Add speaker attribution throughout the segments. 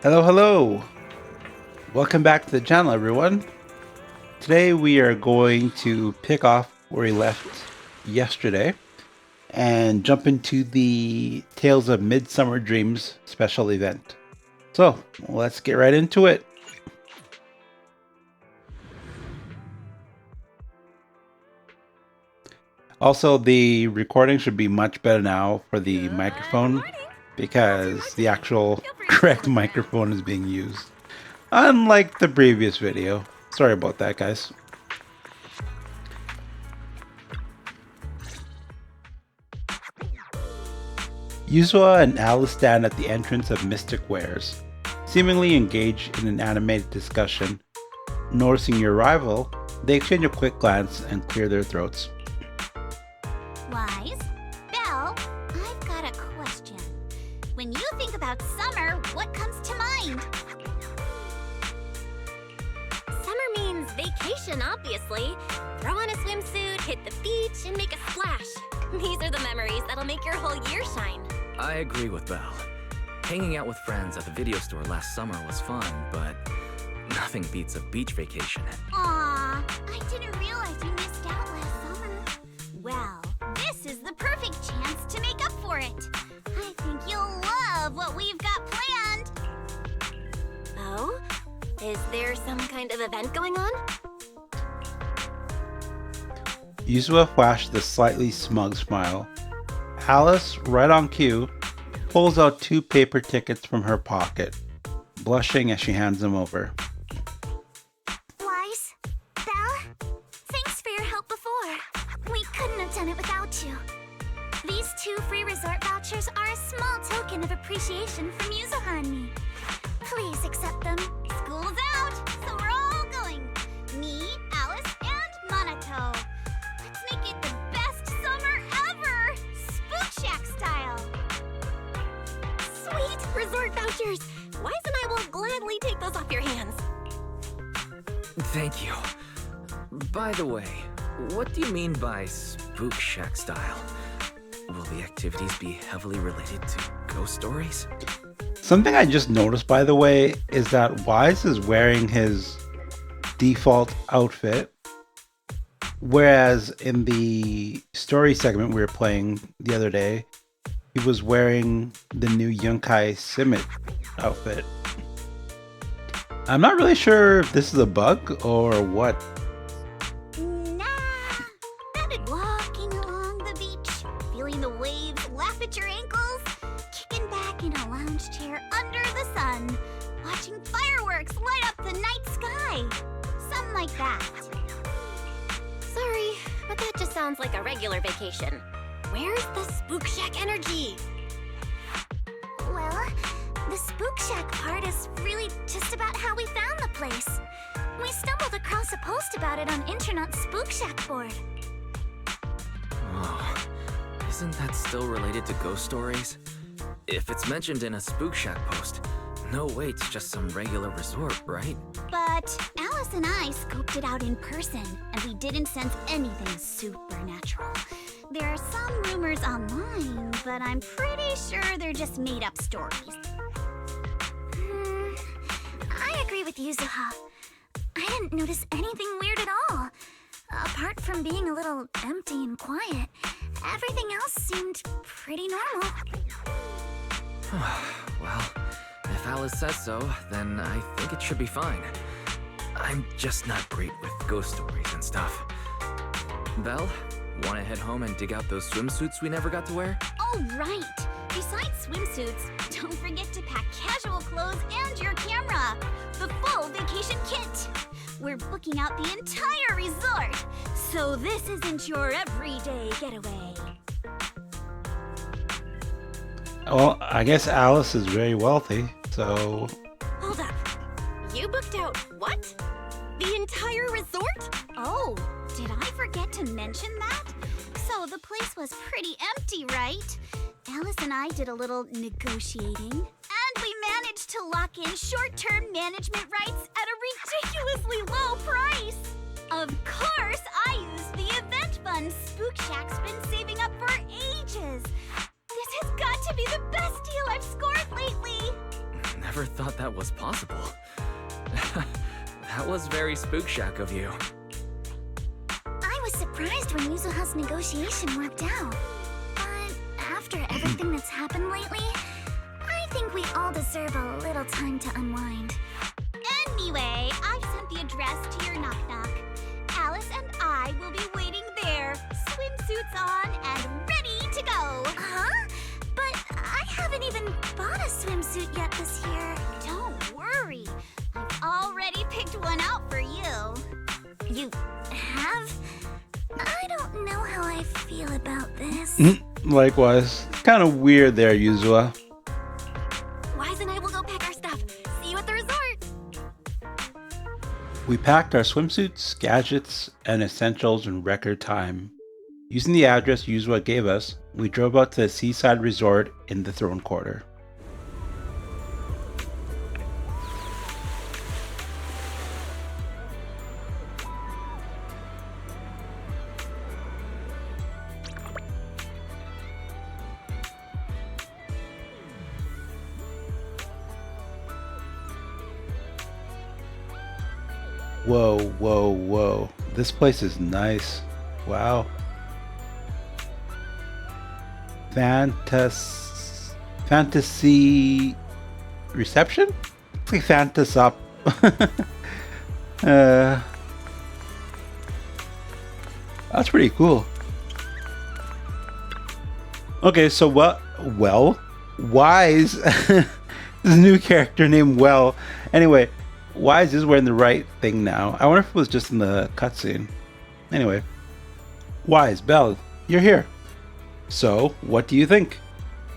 Speaker 1: Hello, hello! Welcome back to the channel, everyone. Today we are going to pick off where we left yesterday and jump into the Tales of Midsummer Dreams special event. So, let's get right into it. Also, the recording should be much better now for the microphone because the actual correct microphone is being used. Unlike the previous video. Sorry about that, guys. Yuzua and Alice stand at the entrance of Mystic Wares, seemingly engaged in an animated discussion. Noticing your arrival, they exchange a quick glance and clear their throats.
Speaker 2: Wise? Belle, I've got a question. When you think about summer, what comes to mind?
Speaker 3: Summer means vacation, obviously. Throw on a swimsuit, hit the beach, and make a splash. These are the memories that'll make your whole year shine.
Speaker 4: I agree with Belle. Hanging out with friends at the video store last summer was fun, but nothing beats a beach vacation.
Speaker 2: Aw, I didn't realize you missed out last summer. Well, this is the perfect chance to make up for it. I think you'll love what we've got planned.
Speaker 3: Oh? Is there some kind of event going on?
Speaker 1: Yuzua flashed a slightly smug smile. Alice, right on cue, pulls out 2 paper tickets from her pocket, blushing as she hands them over.
Speaker 2: Wise? Belle? Thanks for your help before. We couldn't have done it without you. These 2 free resort vouchers are a small token of appreciation from Yuzuha and me. Please accept them. School's out, so we're all going. Me, Alice, and Monaco. Let's make it the best summer ever! Spook Shack style!
Speaker 3: Sweet! Resort vouchers! Wise and I will gladly take those off your hands.
Speaker 4: Thank you. By the way, what do you mean by Spook Shack style? Will the activities be heavily related to ghost stories?
Speaker 1: Something I just noticed, by the way, is that Wise is wearing his default outfit, whereas in the story segment we were playing the other day, he was wearing the new Yunkai Simit outfit. I'm not really sure if this is a bug or what.
Speaker 2: Nah. I've been walking along the beach, feeling the waves lap at your ankles, kicking back in a lounge chair under the sun, watching fireworks light up the night sky. Something like that.
Speaker 3: Sorry, but that just sounds like a regular vacation. Where's the Spook Shack energy?
Speaker 2: Well, the Spook Shack part is really just about how we found the place. We stumbled across a post about it on Internet's Spook Shack board.
Speaker 4: Oh, isn't that still related to ghost stories? If it's mentioned in a Spook Shack post, no way it's just some regular resort, right?
Speaker 2: But Alice and I scoped it out in person, and we didn't sense anything supernatural. There are some rumors online, but I'm pretty sure they're just made-up stories. I agree with Yuzuha. I didn't notice anything weird at all. Apart from being a little empty and quiet, everything else seemed pretty normal.
Speaker 4: Well, if Alice says so, then I think it should be fine. I'm just not great with ghost stories and stuff. Belle, wanna head home and dig out those swimsuits we never got to wear?
Speaker 2: Oh, right! Besides swimsuits, don't forget to pack casual clothes and your camera! The full vacation kit! We're booking out the entire resort, so this isn't your everyday getaway.
Speaker 1: Well, I guess Alice is very wealthy, so...
Speaker 3: Hold up. You booked out what? The entire resort?
Speaker 2: Oh, did I forget to mention that? So the place was pretty empty, right? Alice and I did a little negotiating, and we managed to lock in short-term management rights at a ridiculously low price. Of course, I used the event fund Spook Shack's been saving up for ages. This has got to be the best deal I've scored lately.
Speaker 4: never thought that was possible. That was very Spook Shack of you.
Speaker 2: I was surprised when Yuzuha's negotiation worked out. But after everything that's happened lately, I think we all deserve a little time to unwind.
Speaker 3: Anyway, I've sent the address to your knock-knock. Alice and I will be waiting there, swimsuits on and ready to go.
Speaker 2: Huh? But I haven't even bought a swimsuit yet this year.
Speaker 3: Don't worry, I've already picked one out for you.
Speaker 2: You have? I don't know how I feel about this.
Speaker 1: Likewise. Kind of weird there, Yuzua.
Speaker 3: Wise and I will go pack our stuff. See you at the resort.
Speaker 1: We packed our swimsuits, gadgets, and essentials in record time. Using the address Yuzua gave us, we drove out to the seaside resort in the Throne Quarter. Whoa, whoa, whoa. This place is nice. Wow. Fantasy reception? It's like Fantasop. That's pretty cool. Okay, so Wise, this new character named Well. Anyway, Wise is wearing the right thing now. I wonder if it was just in the cutscene. Anyway, Wise, Belle, you're here. So, what do you think?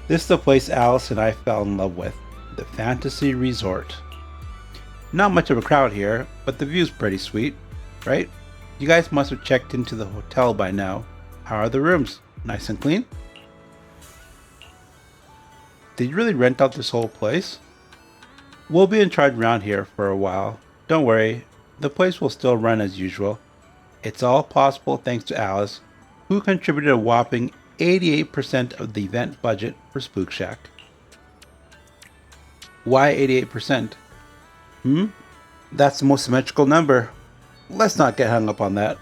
Speaker 1: This is the place Alice and I fell in love with, the Fantasy Resort. Not much of a crowd here, but the view's pretty sweet, right? You guys must have checked into the hotel by now. How are the rooms? Nice and clean? Did you really rent out this whole place? We'll be in charge around here for a while. Don't worry, the place will still run as usual. It's all possible thanks to Alice, who contributed a whopping 88% of the event budget for Spook Shack. Why 88%? That's the most symmetrical number. Let's not get hung up on that.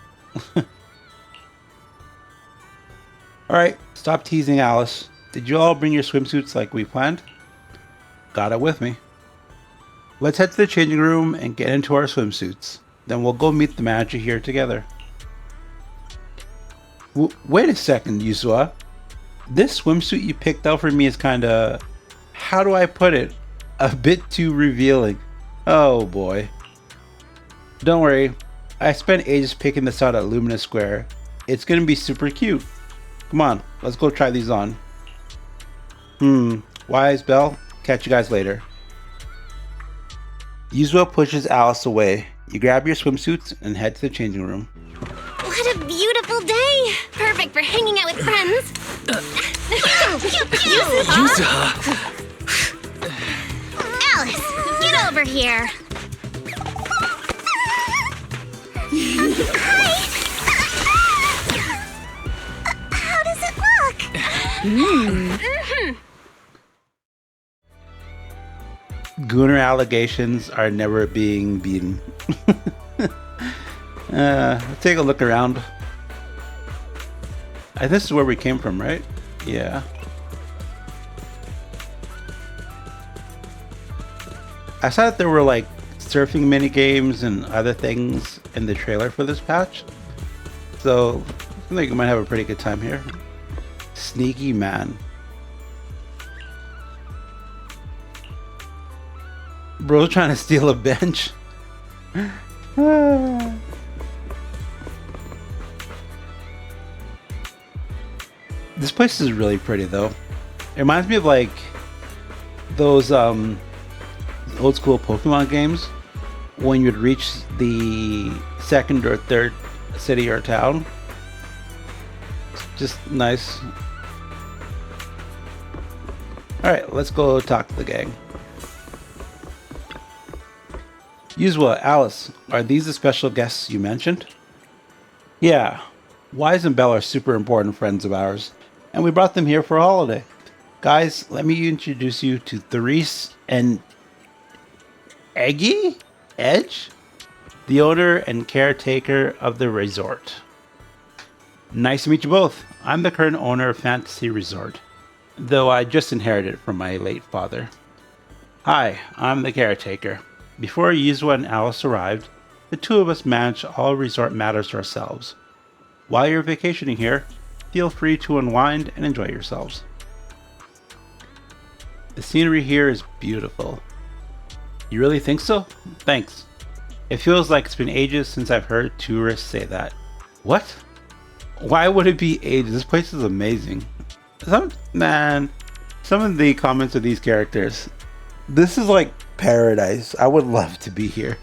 Speaker 1: Alright, stop teasing Alice. Did you all bring your swimsuits like we planned? Got it with me. Let's head to the changing room and get into our swimsuits. Then we'll go meet the manager here together. Wait a second, Yuzua. This swimsuit you picked out for me is kinda... how do I put it? A bit too revealing. Oh boy. Don't worry. I spent ages picking this out at Lumina Square. It's gonna be super cute. Come on, let's go try these on. Wise, Belle? Catch you guys later. Yuzua pushes Alice away. You grab your swimsuits and head to the changing room.
Speaker 3: What a beautiful day! Perfect for hanging out with friends.
Speaker 4: Yuzuha!
Speaker 3: Alice, get over here.
Speaker 2: How does it look?
Speaker 1: Gooner allegations are never being beaten. Let's take a look around. This is where we came from, right? Yeah. I saw that there were like surfing mini games and other things in the trailer for this patch. So I think we might have a pretty good time here. Sneaky man. Bro's trying to steal a bench. This place is really pretty though. It reminds me of like those old school Pokemon games when you'd reach the second or third city or town. It's just nice. Alright, let's go talk to the gang. Yuzua, Alice, are these the special guests you mentioned? Yeah, Wise and Belle are super important friends of ours, and we brought them here for a holiday. Guys, let me introduce you to Therese and Eggy? Edge? The owner and caretaker of the resort. Nice to meet you both. I'm the current owner of Fantasy Resort, though I just inherited it from my late father. Hi, I'm the caretaker. Before Yuzua and Alice arrived, the two of us managed all resort matters ourselves. While you're vacationing here, feel free to unwind and enjoy yourselves. The scenery here is beautiful. You really think so? Thanks. It feels like it's been ages since I've heard tourists say that. What? Why would it be ages? This place is amazing. Some of the comments of these characters. This is like paradise. I would love to be here.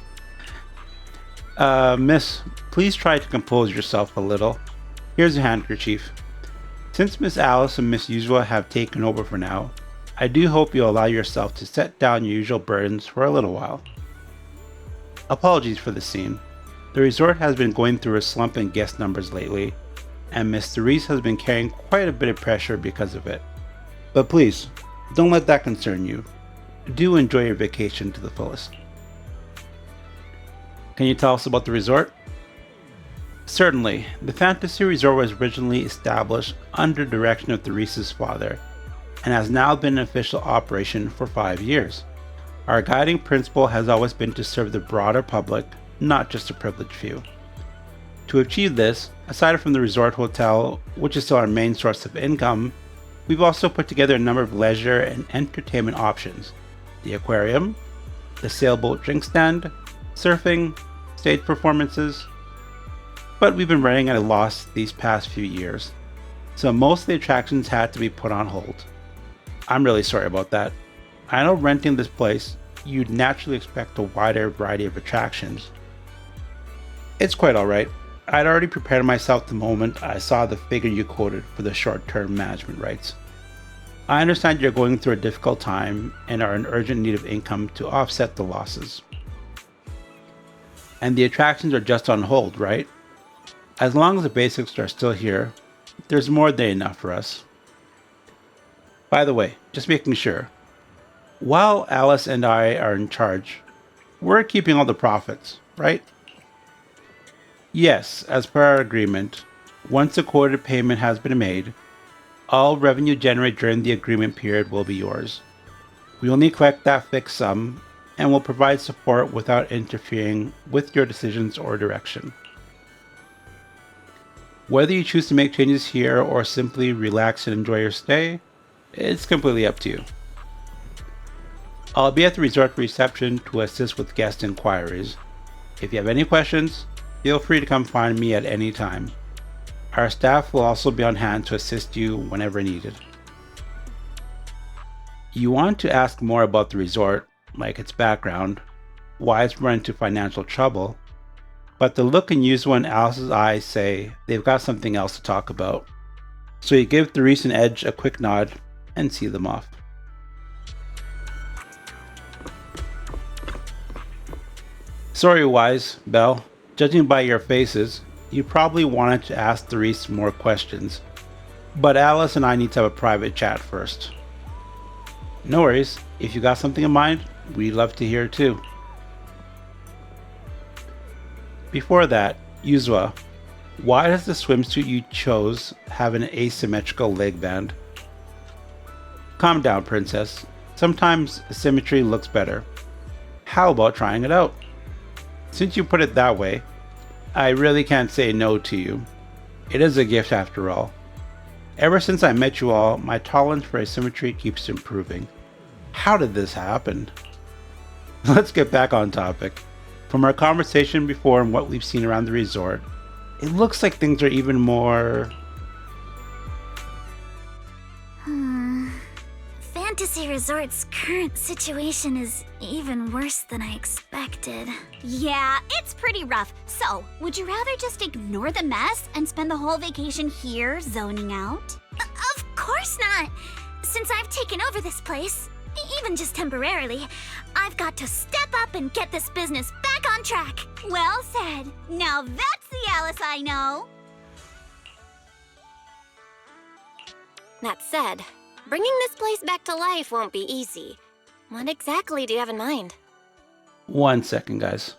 Speaker 1: Miss, please try to compose yourself a little. Here's a handkerchief. Since Miss Alice and Miss Yuzua have taken over for now, I do hope you'll allow yourself to set down your usual burdens for a little while. Apologies for the scene. The resort has been going through a slump in guest numbers lately, and Miss Therese has been carrying quite a bit of pressure because of it. But please, don't let that concern you. Do enjoy your vacation to the fullest. Can you tell us about the resort? Certainly. The Fantasy Resort was originally established under direction of Therese's father, and has now been in official operation for 5 years. Our guiding principle has always been to serve the broader public, not just a privileged few. To achieve this, aside from the resort hotel, which is still our main source of income, we've also put together a number of leisure and entertainment options. The aquarium, the sailboat drink stand, surfing, stage performances. But we've been running at a loss these past few years, so most of the attractions had to be put on hold. I'm really sorry about that. I know renting this place, you'd naturally expect a wider variety of attractions. It's quite alright. I'd already prepared myself the moment I saw the figure you quoted for the short-term management rights. I understand you're going through a difficult time and are in urgent need of income to offset the losses. And the attractions are just on hold, right? As long as the basics are still here, there's more than enough for us. By the way, just making sure, while Alice and I are in charge, we're keeping all the profits, right? Yes, as per our agreement, once a quoted payment has been made, all revenue generated during the agreement period will be yours. We only collect that fixed sum and will provide support without interfering with your decisions or direction. Whether you choose to make changes here or simply relax and enjoy your stay, it's completely up to you. I'll be at the resort reception to assist with guest inquiries. If you have any questions, feel free to come find me at any time. Our staff will also be on hand to assist you whenever needed. You want to ask more about the resort, like its background, why it's run into financial trouble, but the look in Yuzua and Alice's eyes say they've got something else to talk about. So you give Therese and Edge a quick nod and see them off. Sorry, Wise, Belle. Judging by your faces, you probably wanted to ask Therese more questions, but Alice and I need to have a private chat first. No worries, if you got something in mind, we'd love to hear it too. Before that, Yuzua, why does the swimsuit you chose have an asymmetrical leg band? Calm down, princess. Sometimes symmetry looks better. How about trying it out? Since you put it that way, I really can't say no to you. It is a gift after all. Ever since I met you all, my tolerance for asymmetry keeps improving. How did this happen? Let's get back on topic. From our conversation before and what we've seen around the resort, it looks like things are even more...
Speaker 2: Fantasy Resort's current situation is even worse than I expected.
Speaker 3: Yeah, it's pretty rough. So, would you rather just ignore the mess and spend the whole vacation here zoning out?
Speaker 2: Of course not! Since I've taken over this place, even just temporarily, I've got to step up and get this business back on track.
Speaker 3: Well said. Now that's the Alice I know. That said, bringing this place back to life won't be easy. What exactly do you have in mind?
Speaker 1: 1 second, guys.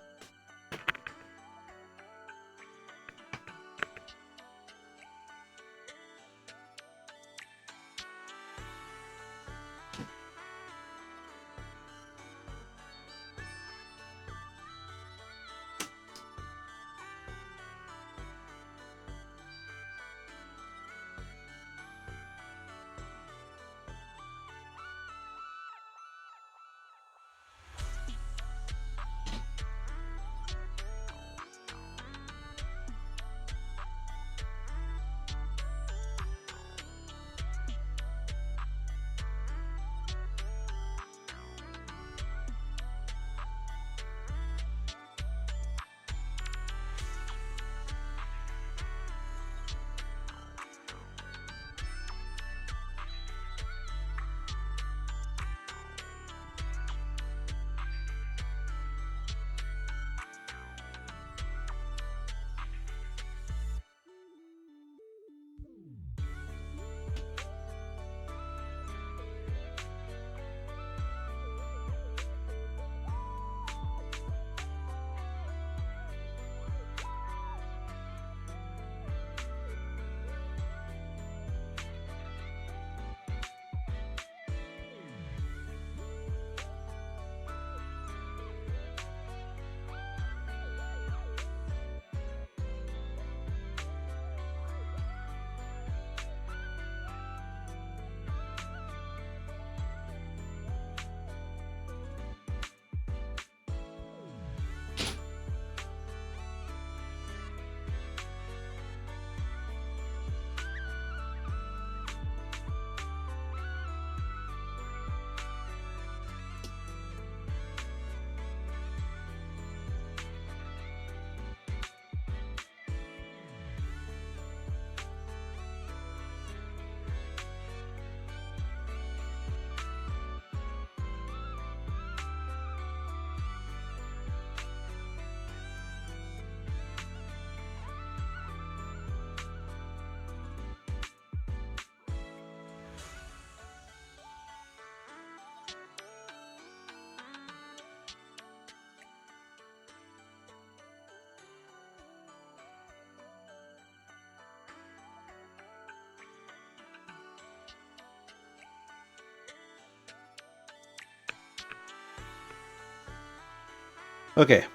Speaker 1: Okay,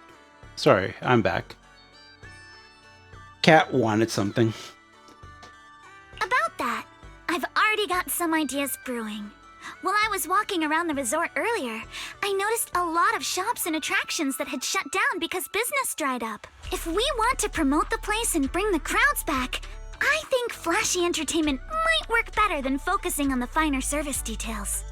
Speaker 1: sorry, I'm back. Cat wanted something.
Speaker 2: About that, I've already got some ideas brewing. While I was walking around the resort earlier, I noticed a lot of shops and attractions that had shut down because business dried up. If we want to promote the place and bring the crowds back, I think flashy entertainment might work better than focusing on the finer service details.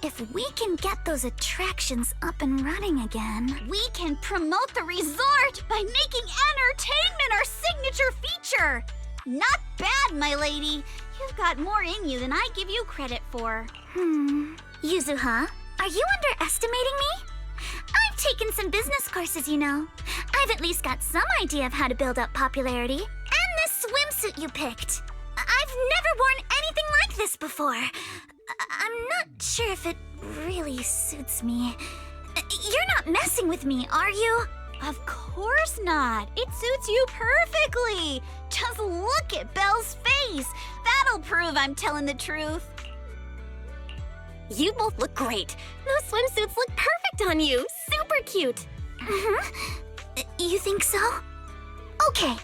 Speaker 2: If we can get those attractions up and running again...
Speaker 5: We can promote the resort by making entertainment our signature feature! Not bad, my lady. You've got more in you than I give you credit for.
Speaker 2: Yuzuha, are you underestimating me? I've taken some business courses, you know. I've at least got some idea of how to build up popularity. And this swimsuit you picked. I've never worn anything like this before. I'm not sure if it really suits me. You're not messing with me, are you?
Speaker 5: Of course not. It suits you perfectly. Just look at Belle's face. That'll prove I'm telling the truth.
Speaker 3: You both look great. Those swimsuits look perfect on you. Super cute.
Speaker 2: You think so? Okay,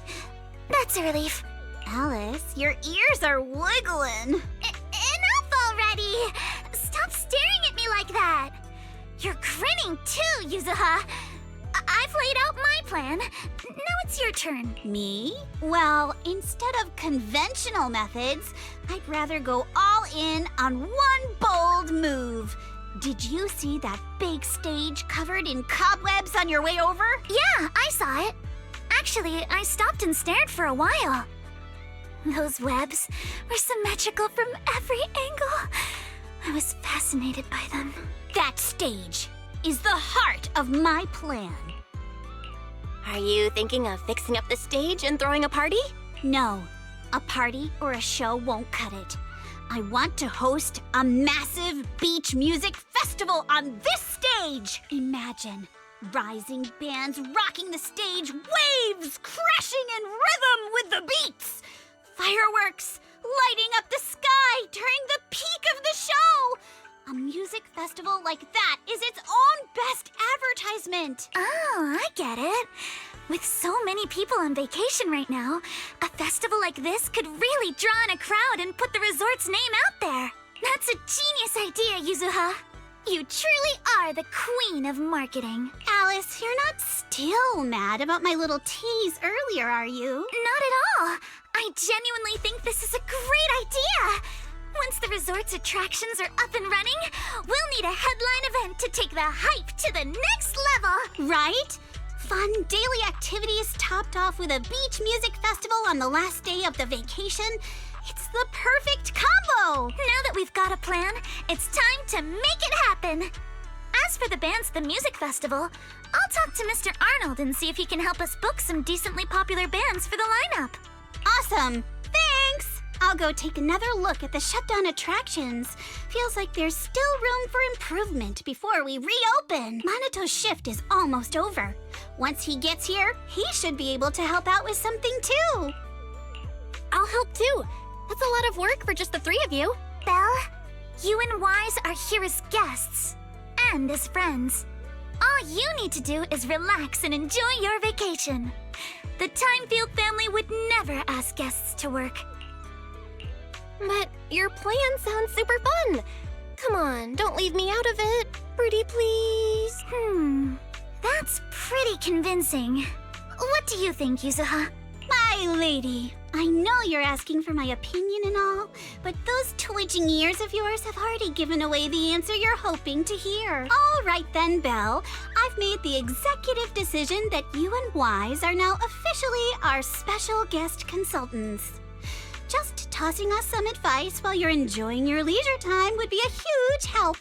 Speaker 2: that's a relief.
Speaker 5: Alice, your ears are wiggling.
Speaker 2: Enough already! Stop staring at me like that! You're grinning too, Yuzuha! I've laid out my plan. Now it's your turn.
Speaker 5: Me? Well, instead of conventional methods, I'd rather go all in on one bold move. Did you see that big stage covered in cobwebs on your way over?
Speaker 2: Yeah, I saw it. Actually, I stopped and stared for a while. Those webs were symmetrical from every angle. I was fascinated by them.
Speaker 5: That stage is the heart of my plan.
Speaker 3: Are you thinking of fixing up the stage and throwing a party?
Speaker 5: No, a party or a show won't cut it. I want to host a massive beach music festival on this stage. Imagine Rising bands rocking the stage, waves crashing in rhythm with the beats. Fireworks lighting up the sky during the peak of the show. A music festival like that is its own best advertisement.
Speaker 2: Oh, I get it. With so many people on vacation right now, a festival like this could really draw in a crowd and put the resort's name out there. That's a genius idea, Yuzuha. You truly are the queen of marketing.
Speaker 5: Alice, you're not still mad about my little tease earlier, are you?
Speaker 2: Not at all. I genuinely think this is a great idea. Once the resort's attractions are up and running, we'll need a headline event to take the hype to the next level.
Speaker 5: Right? Fun daily activities topped off with a beach music festival on the last day of the vacation. It's the perfect combo!
Speaker 2: Now that we've got a plan, it's time to make it happen. As for the bands at the music festival, I'll talk to Mr. Arnold and see if he can help us book some decently popular bands for the lineup.
Speaker 5: Awesome! Thanks! I'll go take another look at the shutdown attractions. Feels like there's still room for improvement before we reopen. Maneto's shift is almost over. Once he gets here, he should be able to help out with something too.
Speaker 3: I'll help too. That's a lot of work for just the three of you.
Speaker 2: Belle, you and Wise are here as guests and as friends. All you need to do is relax and enjoy your vacation. The Timefield family would never ask guests to work.
Speaker 3: But your plan sounds super fun. Come on, don't leave me out of it. Pretty please.
Speaker 2: That's pretty convincing. What do you think, Yuzuha?
Speaker 5: My lady, I know you're asking for my opinion and all, but those twitching ears of yours have already given away the answer you're hoping to hear. All right then, Belle. I've made the executive decision that you and Wise are now officially our special guest consultants. Just tossing us some advice while you're enjoying your leisure time would be a huge help.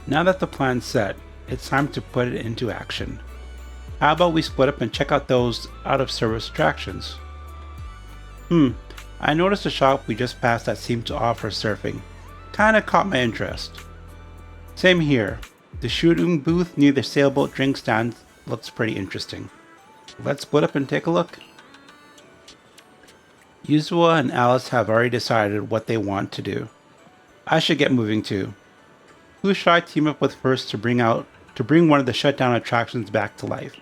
Speaker 1: Now that the plan's set, it's time to put it into action. How about we split up and check out those out-of-service attractions? I noticed a shop we just passed that seemed to offer surfing. Kinda caught my interest. Same here. The shooting booth near the sailboat drink stand looks pretty interesting. Let's split up and take a look. Yuzua and Alice have already decided what they want to do. I should get moving too. Who should I team up with first to bring one of the shutdown attractions back to life?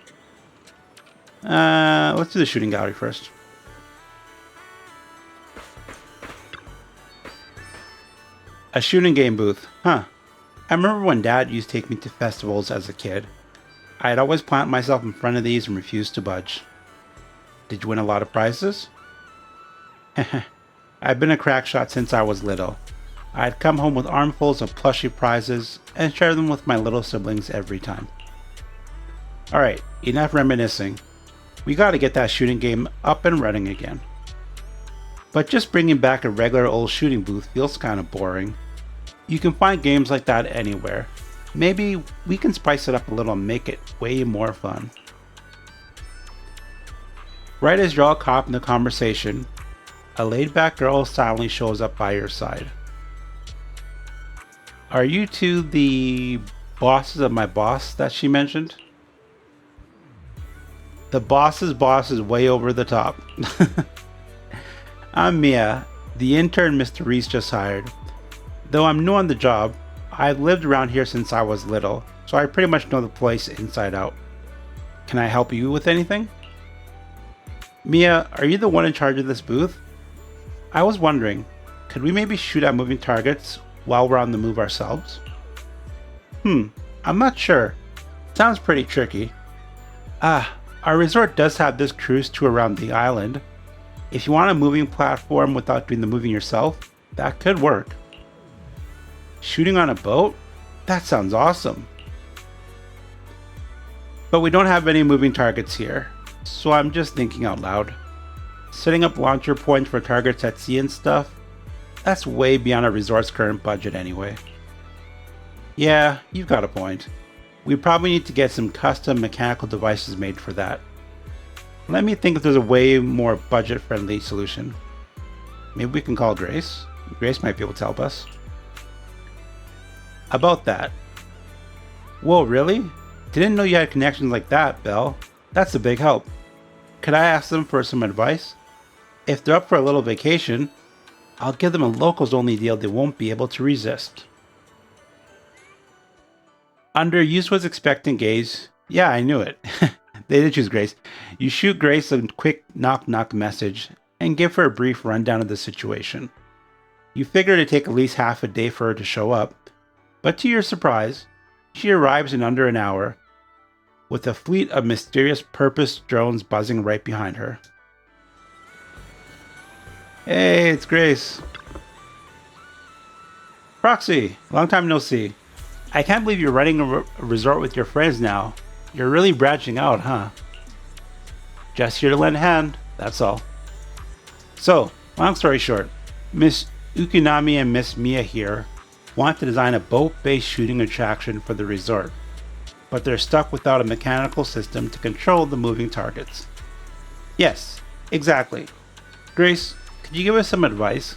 Speaker 1: Let's do the shooting gallery first. A shooting game booth, huh? I remember when Dad used to take me to festivals as a kid. I'd always plant myself in front of these and refuse to budge. Did you win a lot of prizes? I've been a crack shot since I was little. I'd come home with armfuls of plushy prizes and share them with my little siblings every time. Alright, enough reminiscing. We gotta get that shooting game up and running again. But just bringing back a regular old shooting booth feels kinda boring. You can find games like that anywhere. Maybe we can spice it up a little and make it way more fun. Right as you're all caught in the conversation, a laid-back girl silently shows up by your side. Are you two the bosses of my boss that she mentioned? The boss's boss is way over the top. I'm Mia, the intern Mr. Reese just hired. Though I'm new on the job, I've lived around here since I was little, so I pretty much know the place inside out. Can I help you with anything? Mia, are you the one in charge of this booth? I was wondering, could we maybe shoot at moving targets while we're on the move ourselves? I'm not sure. Sounds pretty tricky. Our resort does have this cruise tour around the island. If you want a moving platform without doing the moving yourself, that could work. Shooting on a boat? That sounds awesome. But we don't have any moving targets here, so I'm just thinking out loud. Setting up launcher points for targets at sea and stuff, that's way beyond our resort's current budget anyway. Yeah, you've got a point. We probably need to get some custom mechanical devices made for that. Let me think if there's a way more budget-friendly solution. Maybe we can call Grace. Grace might be able to help us. About that, Whoa, really? Didn't know you had connections like that, Belle. That's a big help. Could I ask them for some advice? If they're up for a little vacation, I'll give them a locals-only deal they won't be able to resist. Under Yusua's expectant gaze, yeah, I knew it. They did choose Grace. You shoot Grace a quick knock-knock message and give her a brief rundown of the situation. You figure it'd take at least half a day for her to show up, but to your surprise, she arrives in under an hour, with a fleet of mysterious purpose drones buzzing right behind her. Hey, it's Grace. Proxy, long time no see. I can't believe you're running a resort with your friends now. You're really branching out, huh? Just here to lend a hand, that's all. So, long story short, Miss Ukinami and Miss Mia here want to design a boat-based shooting attraction for the resort, but they're stuck without a mechanical system to control the moving targets. Yes, exactly. Grace, could you give us some advice?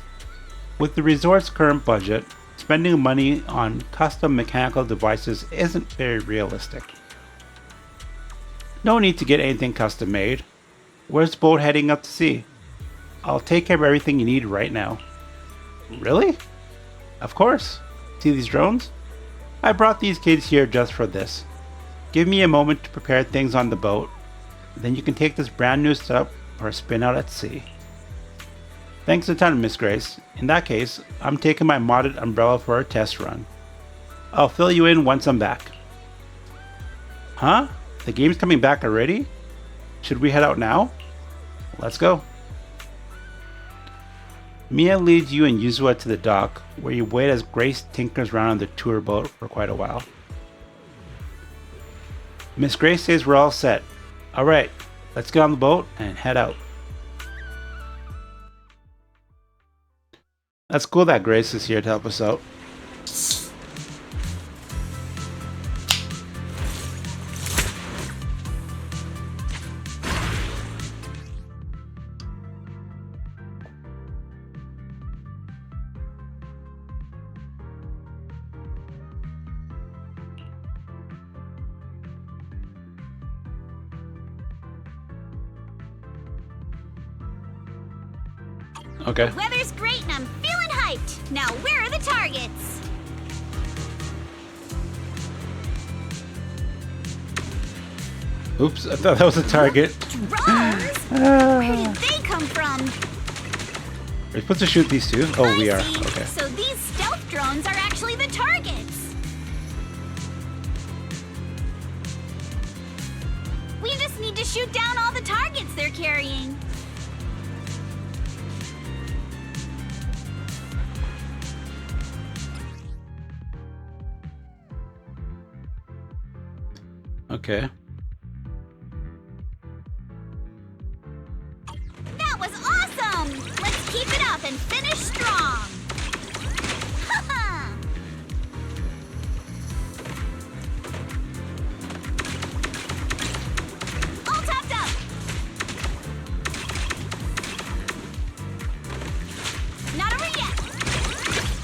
Speaker 1: With the resort's current budget, spending money on custom mechanical devices isn't very realistic. No need to get anything custom made. Where's the boat heading up to sea? I'll take care of everything you need right now. Really? Of course. See these drones? I brought these kids here just for this. Give me a moment to prepare things on the boat, then you can take this brand new setup for a spin out at sea. Thanks a ton, Miss Grace. In that case, I'm taking my modded umbrella for a test run. I'll fill you in once I'm back. Huh? The game's coming back already? Should we head out now? Let's go. Mia leads you and Yuzua to the dock, where you wait as Grace tinkers around on the tour boat for quite a while. Miss Grace says we're all set. Alright, let's get on the boat and head out. That's cool that Grace is here to help us out. Okay.
Speaker 5: The weather's great and I'm feeling hyped. Now, where are the targets?
Speaker 1: Oops, I thought that was a target.
Speaker 5: Drones? Where did they come from?
Speaker 1: Are we supposed to shoot these two? Oh, we are.
Speaker 5: I see.
Speaker 1: Okay.
Speaker 5: So these stealth drones are actually the targets. We just need to shoot down all the targets they're carrying.
Speaker 1: Okay.
Speaker 5: That was awesome! Let's keep it up and finish strong! Ha-ha! All tapped up! Not over yet!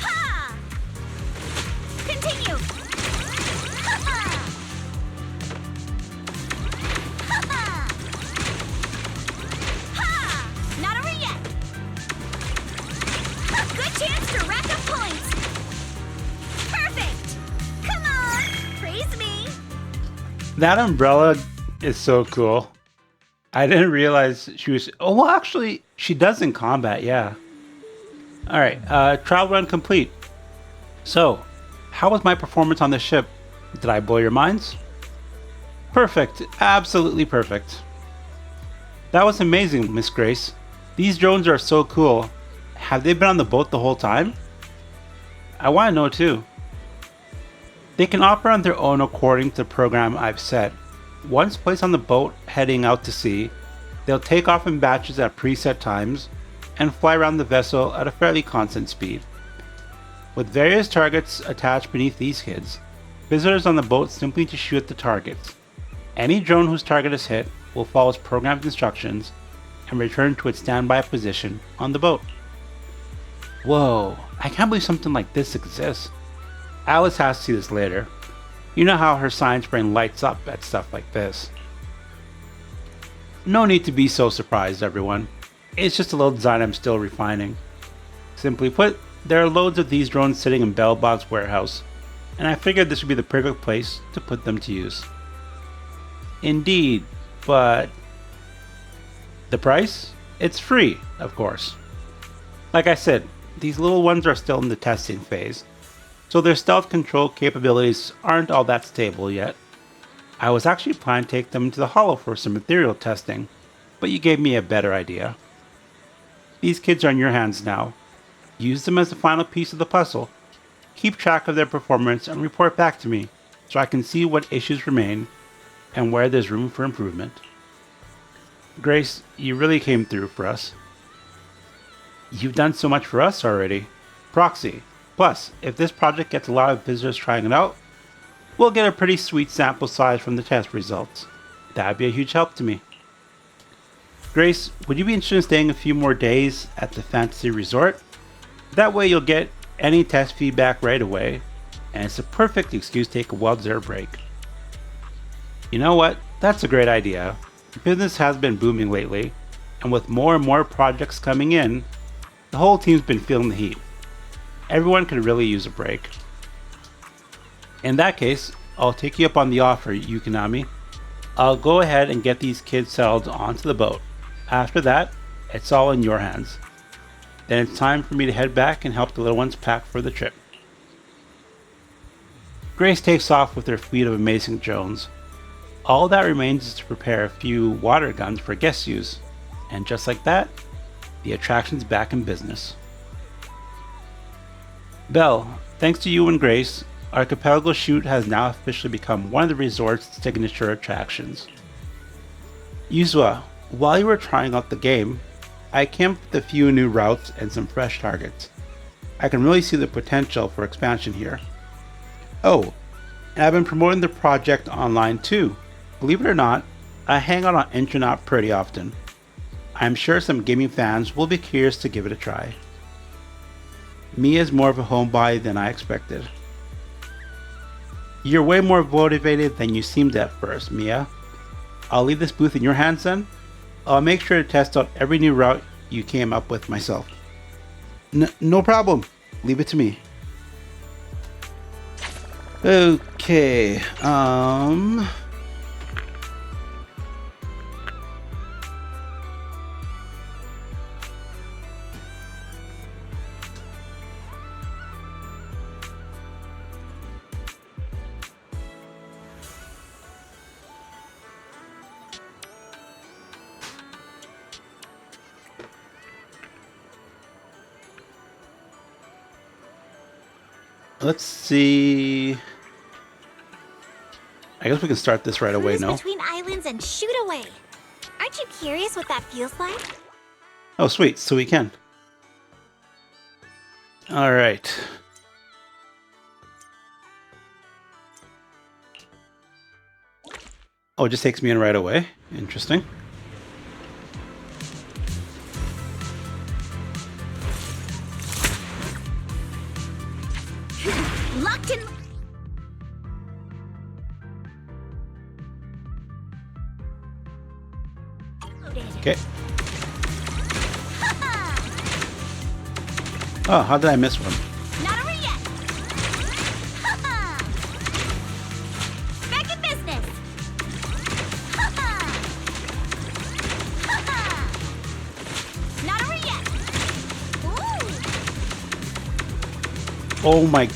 Speaker 5: Ha! Continue! Ha-ha! Ha-ha! Ha! Not over yet! Good chance to rack up points! Perfect! Come on! Praise me!
Speaker 1: That umbrella is so cool. I didn't realize she was... Oh, well, actually, she does in combat, yeah. Alright, trial run complete. So, how was my performance on the ship? Did I blow your minds? Perfect. Absolutely perfect. That was amazing, Miss Grace. These drones are so cool. Have they been on the boat the whole time? I want to know too. They can operate on their own according to the program I've set. Once placed on the boat heading out to sea, they'll take off in batches at preset times and fly around the vessel at a fairly constant speed. With various targets attached beneath these kids, visitors on the boat simply need to shoot at the targets. Any drone whose target is hit will follow its programmed instructions and return to its standby position on the boat. Whoa, I can't believe something like this exists. Alice has to see this later. You know how her science brain lights up at stuff like this. No need to be so surprised, everyone. It's just a little design I'm still refining. Simply put, there are loads of these drones sitting in Bellbot's warehouse, and I figured this would be the perfect place to put them to use. Indeed, but the price? It's free, of course. Like I said, these little ones are still in the testing phase, so their stealth control capabilities aren't all that stable yet. I was actually planning to take them to the Hollow for some material testing, but you gave me a better idea. These kids are in your hands now. Use them as the final piece of the puzzle. Keep track of their performance and report back to me so I can see what issues remain and where there's room for improvement. Grace, you really came through for us. You've done so much for us already. Proxy. Plus, if this project gets a lot of visitors trying it out, we'll get a pretty sweet sample size from the test results. That'd be a huge help to me. Grace, would you be interested in staying a few more days at the Fantasy Resort? That way you'll get any test feedback right away, and it's a perfect excuse to take a well-deserved break. You know what? That's a great idea. Business has been booming lately, and with more and more projects coming in, the whole team's been feeling the heat. Everyone could really use a break. In that case, I'll take you up on the offer, Yukinami. I'll go ahead and get these kids settled onto the boat. After that, it's all in your hands. Then it's time for me to head back and help the little ones pack for the trip. Grace takes off with her fleet of amazing drones. All that remains is to prepare a few water guns for guest use. And just like that, the attraction's back in business. Belle, thanks to you and Grace, Archipelago Chute has now officially become one of the resort's signature attractions. Yuzua, while you were trying out the game, I came up with a few new routes and some fresh targets. I can really see the potential for expansion here. Oh, and I've been promoting the project online too. Believe it or not, I hang out on Intronaut pretty often. I'm sure some gaming fans will be curious to give it a try. Mia is more of a homebody than I expected. You're way more motivated than you seemed at first, Mia. I'll leave this booth in your hands then. I'll make sure to test out every new route you came up with myself. No problem. Leave it to me. Okay, let's see. I guess we can start this right away,
Speaker 3: Cruise
Speaker 1: no?
Speaker 3: between islands and shoot away. Aren't you curious what that feels like?
Speaker 1: Oh, sweet. So we can. All right. Oh, it just takes me in right away. Interesting.
Speaker 5: Locked in.
Speaker 1: Okay. Oh, how did I miss one?
Speaker 5: Not over yet. Back in business. Not over yet. Ooh.
Speaker 1: Oh my.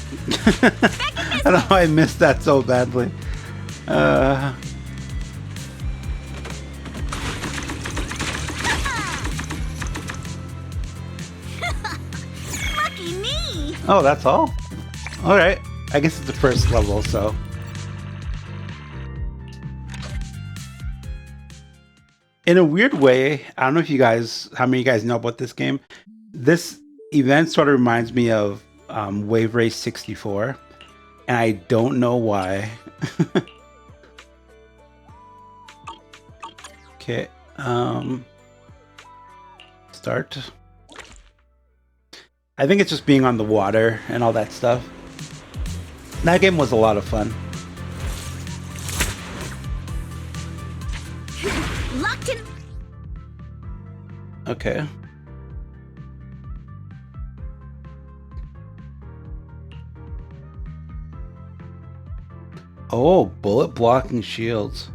Speaker 1: I don't know how I missed that so badly.
Speaker 5: Lucky me.
Speaker 1: Oh, that's all? Alright. I guess it's the first level, so. In a weird way, I don't know if you guys, how many of you guys know about this game. This event sort of reminds me of Wave Race 64. And I don't know why. Okay. Start. I think it's just being on the water and all that stuff. That game was a lot of fun.
Speaker 5: Locked in.
Speaker 1: Okay. Oh, bullet blocking shields.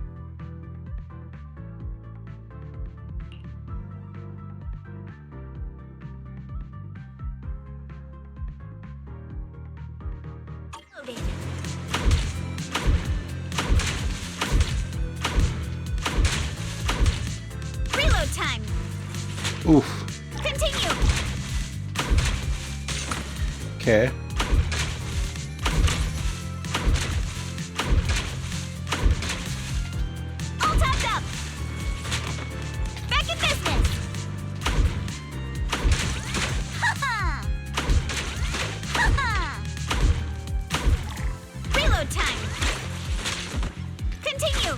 Speaker 5: Loaded. Reload time.
Speaker 1: Oof.
Speaker 5: Continue.
Speaker 1: Okay.
Speaker 5: All tapped up. Back in business. Ha-ha. Ha-ha. Reload time. Continue.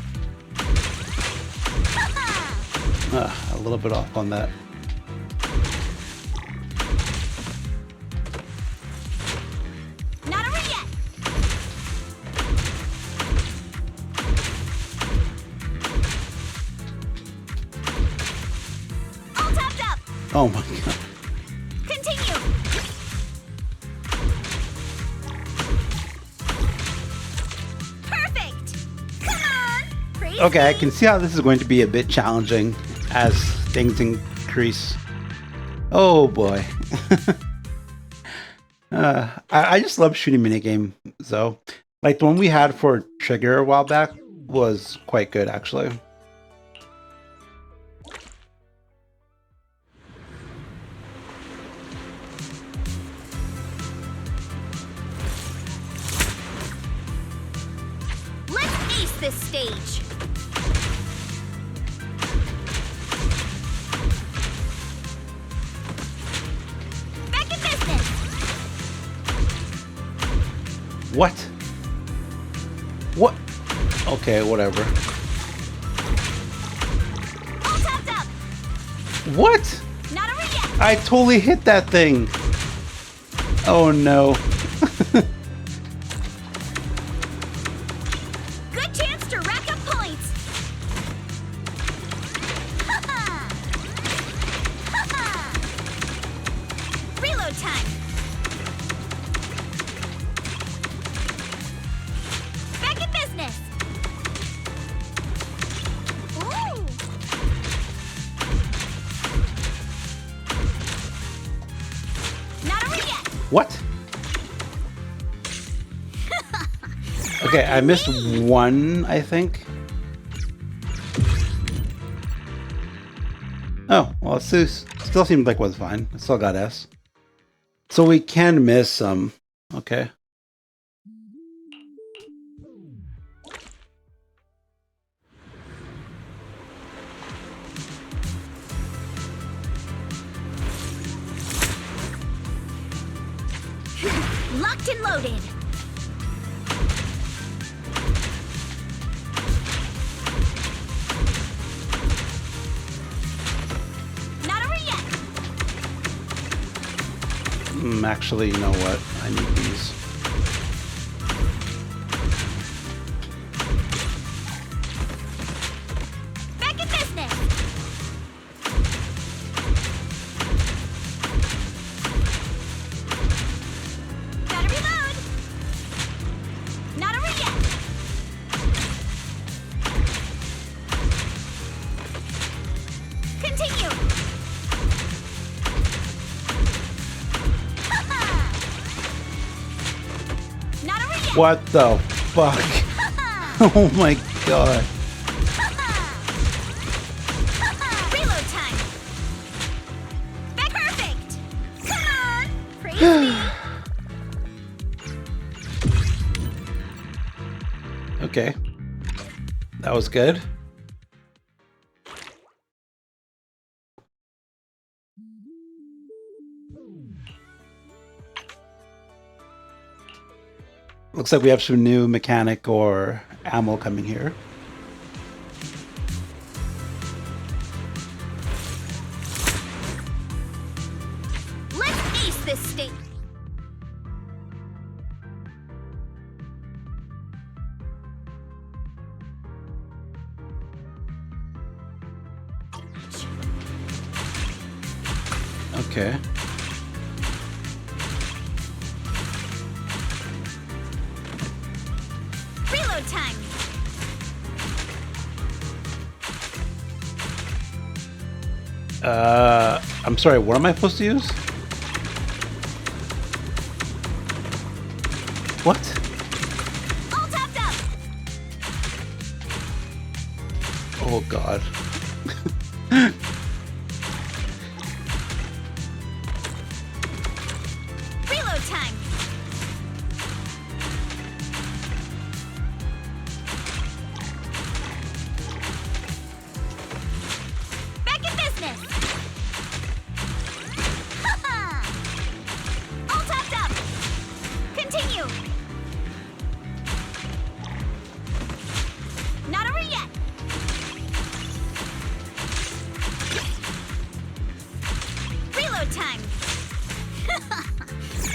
Speaker 5: Ha-ha.
Speaker 1: A little bit off on that.
Speaker 5: Not over yet. All tapped up.
Speaker 1: Oh my god.
Speaker 5: Continue. Perfect. Come on. Praise
Speaker 1: Okay, I
Speaker 5: me.
Speaker 1: can see how this is going to be a bit challenging as things increase. Oh boy. I just love shooting minigame, though. Like the one we had for Trigger a while back was quite good, actually.
Speaker 5: Let's ace this stage. Back in business.
Speaker 1: What? What? Okay, whatever.
Speaker 5: All tapped up.
Speaker 1: What?
Speaker 5: Not over yet.
Speaker 1: I totally hit that thing. Oh no.
Speaker 5: Good chance to rack up points. Ha-ha. Ha-ha. Reload time. Back in business. Ooh. Not over yet.
Speaker 1: What? Okay, I missed one, I think. Oh, well, still seemed like it was fine. I still got S. So we can miss some. Okay.
Speaker 5: Locked and loaded. Not over yet.
Speaker 1: Actually, you know what? I need these.
Speaker 5: Back in business. Gotta reload. Not over yet. Continue. Ha-ha. Not over yet.
Speaker 1: What the fuck?
Speaker 5: Ha-ha.
Speaker 1: Oh my god.
Speaker 5: Reload time. Back perfect. Come on. Praise me.
Speaker 1: Okay. That was good. Looks like we have some new mechanic or ammo coming here.
Speaker 5: Let's ace this state.
Speaker 1: Okay.
Speaker 5: Reload time.
Speaker 1: I'm sorry, what am I supposed to use? What?
Speaker 5: All tapped up.
Speaker 1: Oh god.
Speaker 5: Reload time. Back in business. All tapped up. Continue. Not over yet. Reload time.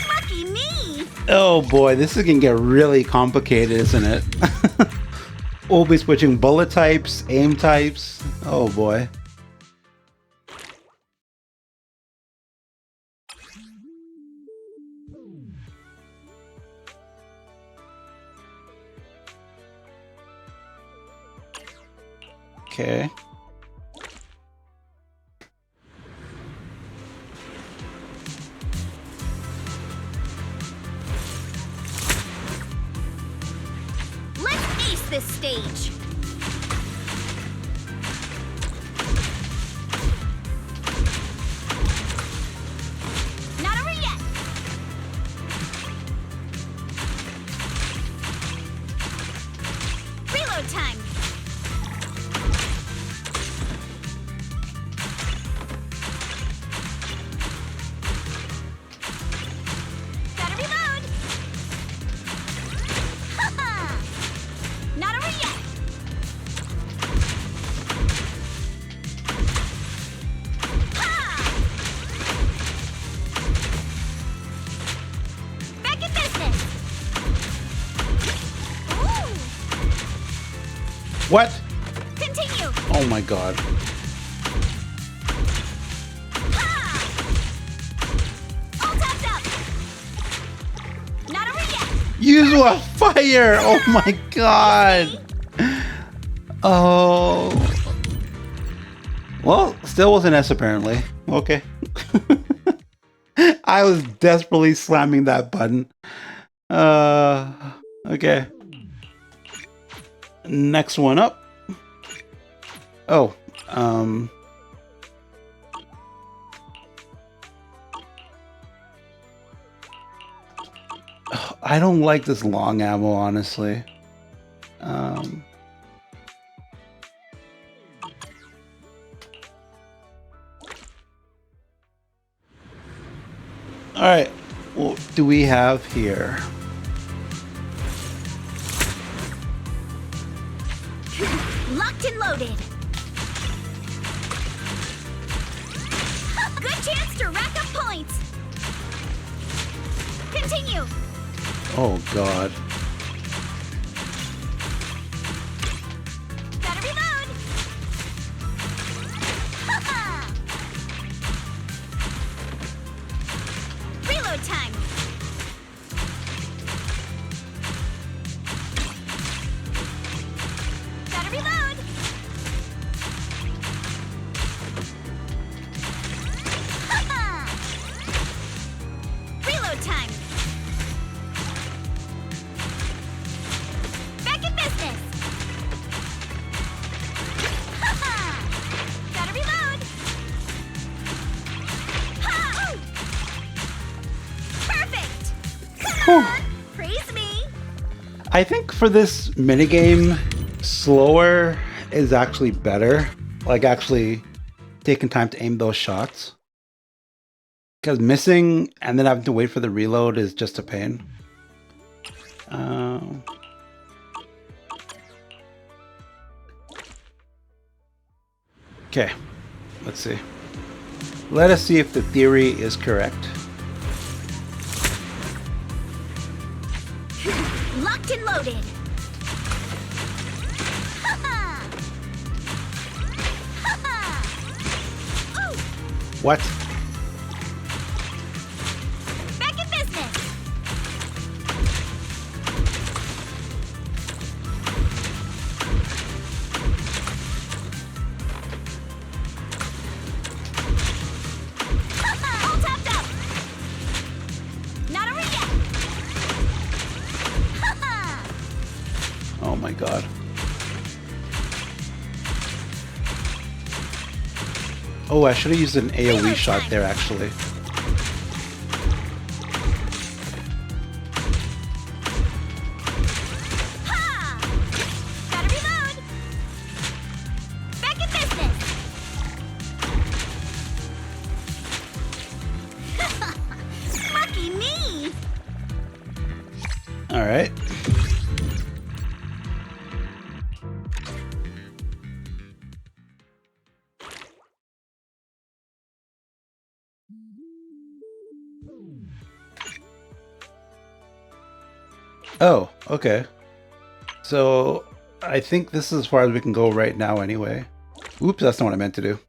Speaker 5: Lucky me.
Speaker 1: Oh boy, this is gonna get really complicated, isn't it? We'll be switching bullet types, aim types. Oh boy. Okay.
Speaker 5: Let's ace this stage. Not over yet. Reload time. Gotta reload. Not over yet. Ha! Back in business. Ooh.
Speaker 1: What?
Speaker 5: Continue.
Speaker 1: Oh my god.
Speaker 5: Ha! All tapped up. Not over yet.
Speaker 1: Use a fire! Oh my god! Oh. Well, still was an S apparently. Okay. I was desperately slamming that button. Okay. Next one up. Oh, I don't like this long ammo, honestly. All right, what do we have here?
Speaker 5: Locked and loaded. Good chance to rack up points. Continue.
Speaker 1: Oh god.
Speaker 5: Gotta reload. Reload time. Gotta reload. Reload time. Back in business. Gotta reload. Ha! Perfect. Come on, praise me.
Speaker 1: I think for this minigame, slower is actually better. Like actually taking time to aim those shots. Because missing and then having to wait for the reload is just a pain. Okay, let's see. Let us see if the theory is correct.
Speaker 5: Locked and loaded.
Speaker 1: What? god. Oh, I should have used an AoE shot there, actually.
Speaker 5: Ha! Gotta reload. Back in business. Lucky me.
Speaker 1: All right. Oh, okay. So I think this is as far as we can go right now anyway. Oops, that's not what I meant to do.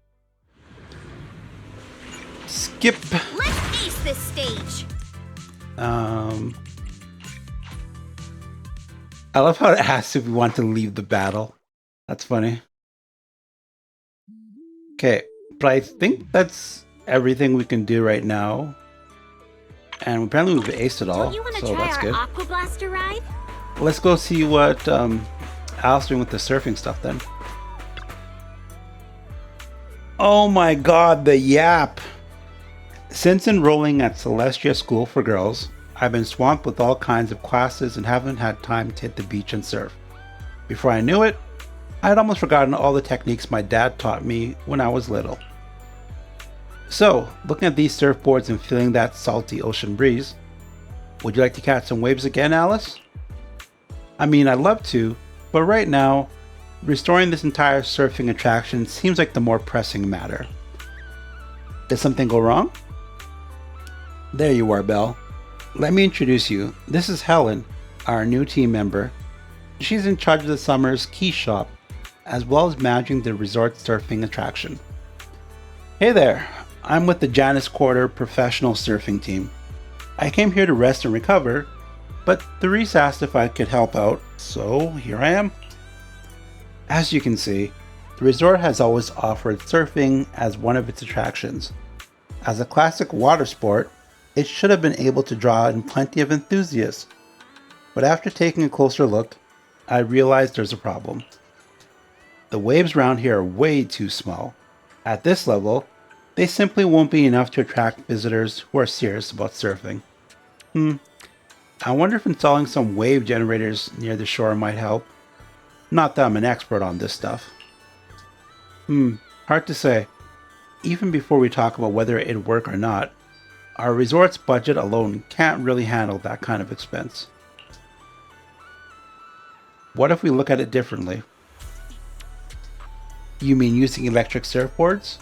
Speaker 1: Skip.
Speaker 5: Let's ace this stage.
Speaker 1: I love how it asks if we want to leave the battle. That's funny. Okay, but I think that's everything we can do right now. And apparently we've aced it all,
Speaker 3: Don't you want to
Speaker 1: so
Speaker 3: try
Speaker 1: that's
Speaker 3: our
Speaker 1: good.
Speaker 3: Aqua Blaster ride?
Speaker 1: Let's go see what Al's doing with the surfing stuff then. Oh my god, the yap! Since enrolling at Celestia School for Girls, I've been swamped with all kinds of classes and haven't had time to hit the beach and surf. Before I knew it, I had almost forgotten all the techniques my dad taught me when I was little. So, looking at these surfboards and feeling that salty ocean breeze, would you like to catch some waves again, Alice? I mean, I'd love to, but right now, restoring this entire surfing attraction seems like the more pressing matter. Did something go wrong? There you are, Belle. Let me introduce you. This is Helen, our new team member. She's in charge of the summer's key shop, as well as managing the resort surfing attraction. Hey there, I'm with the Janus Quarter professional surfing team. I came here to rest and recover, but Therese asked if I could help out, so here I am. As you can see, the resort has always offered surfing as one of its attractions. As a classic water sport, it should have been able to draw in plenty of enthusiasts. But after taking a closer look, I realized there's a problem. The waves around here are way too small. At this level, they simply won't be enough to attract visitors who are serious about surfing. I wonder if installing some wave generators near the shore might help. Not that I'm an expert on this stuff. Hard to say. Even before we talk about whether it'd work or not, our resort's budget alone can't really handle that kind of expense. What if we look at it differently? You mean using electric surfboards?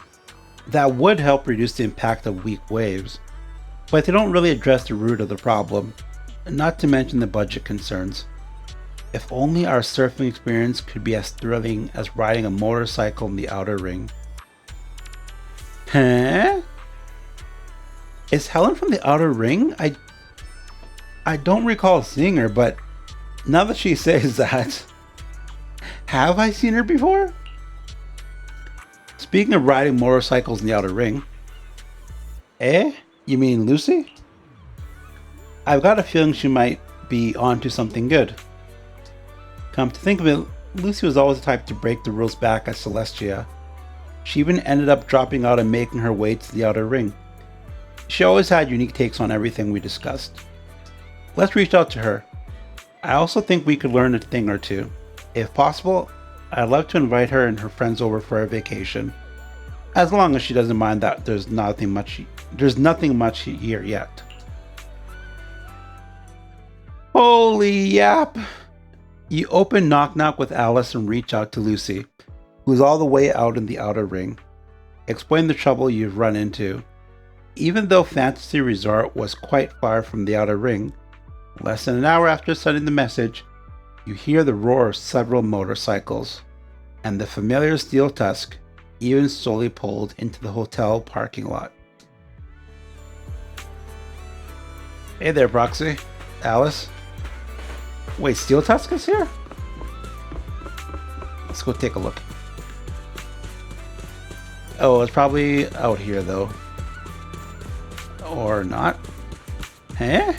Speaker 1: That would help reduce the impact of weak waves, but they don't really address the root of the problem, not to mention the budget concerns. If only our surfing experience could be as thrilling as riding a motorcycle in the outer ring. Huh? Is Helen from the outer ring? I don't recall seeing her, but now that she says that, have I seen her before? Speaking of riding motorcycles in the outer ring, you mean Lucy? I've got a feeling she might be onto something good. Come to think of it, Lucy was always the type to break the rules back at Celestia. She even ended up dropping out and making her way to the outer ring. She always had unique takes on everything we discussed. Let's reach out to her. I also think we could learn a thing or two. If possible, I'd love to invite her and her friends over for a vacation. As long as she doesn't mind that there's nothing much here yet. Holy yap! You open Knock Knock with Alice and reach out to Lucy, who's all the way out in the outer ring. Explain the trouble you've run into. Even though Fantasy Resort was quite far from the outer ring, less than an hour after sending the message, you hear the roar of several motorcycles, and the familiar steel tusk even slowly pulled into the hotel parking lot. Hey there, Proxy. Alice? Wait, Steel Tusk is here? Let's go take a look. Oh, it's probably out here, though. Or not. Huh?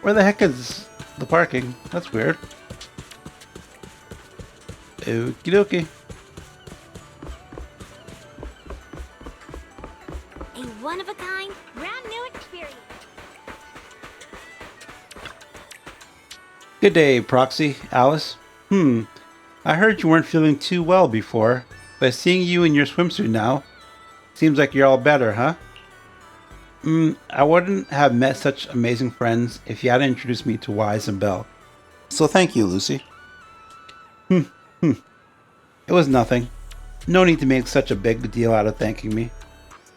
Speaker 1: Where the heck is... the parking. That's weird. Okie dokie.
Speaker 3: A one-of-a-kind, brand new experience.
Speaker 1: Good day, Proxy, Alice. I heard you weren't feeling too well before, but seeing you in your swimsuit now, seems like you're all better, huh? I wouldn't have met such amazing friends if you hadn't introduced me to Wise and Belle. So thank you, Lucy. It was nothing. No need to make such a big deal out of thanking me.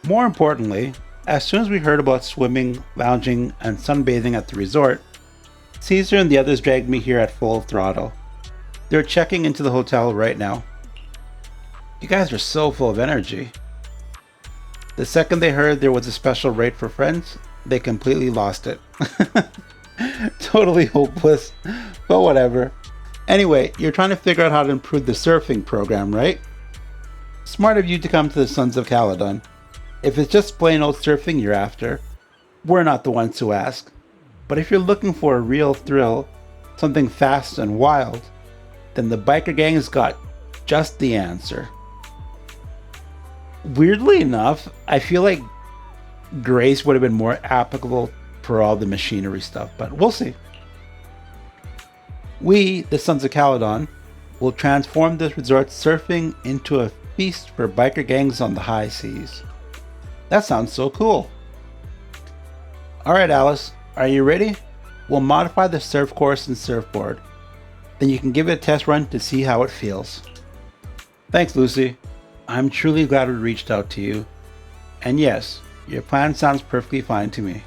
Speaker 1: More importantly, as soon as we heard about swimming, lounging, and sunbathing at the resort, Caesar and the others dragged me here at full throttle. They're checking into the hotel right now. You guys are so full of energy. The second they heard there was a special rate for friends, they completely lost it. Totally hopeless, but whatever. Anyway, you're trying to figure out how to improve the surfing program, right? Smart of you to come to the Sons of Caledon. If it's just plain old surfing you're after, we're not the ones to ask. But if you're looking for a real thrill, something fast and wild, then the biker gang's got just the answer. Weirdly enough, I feel like Grace would have been more applicable for all the machinery stuff, but we'll see. We, the Sons of Caledon, will transform this resort's surfing into a feast for biker gangs on the high seas. That sounds so cool. Alright, Alice, are you ready? We'll modify the surf course and surfboard. Then you can give it a test run to see how it feels. Thanks, Lucy. I'm truly glad we reached out to you. And yes, your plan sounds perfectly fine to me.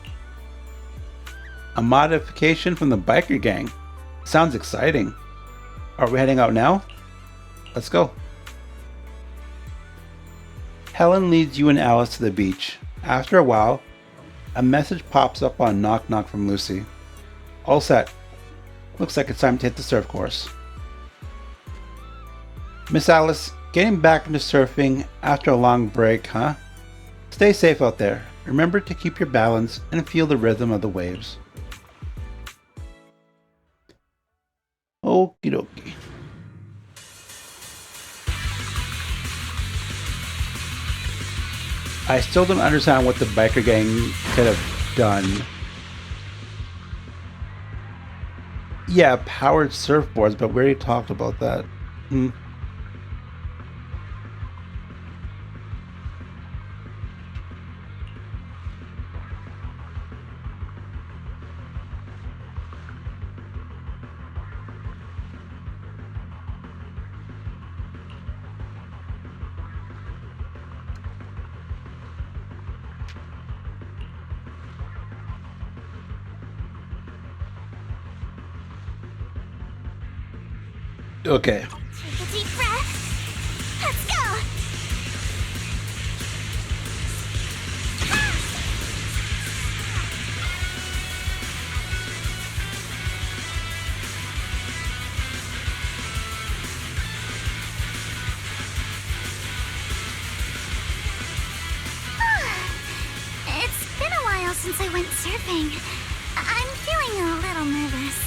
Speaker 1: A modification from the biker gang. Sounds exciting. Are we heading out now? Let's go. Helen leads you and Alice to the beach. After a while, a message pops up on Knock Knock from Lucy. All set. Looks like it's time to hit the surf course. Miss Alice, getting back into surfing after a long break, huh? Stay safe out there. Remember to keep your balance and feel the rhythm of the waves. Okie dokie. I still don't understand what the biker gang could have done. Yeah, powered surfboards, but we already talked about that. Okay.
Speaker 2: Take a deep breath. Let's go. It's been a while since I went surfing. I'm feeling a little nervous.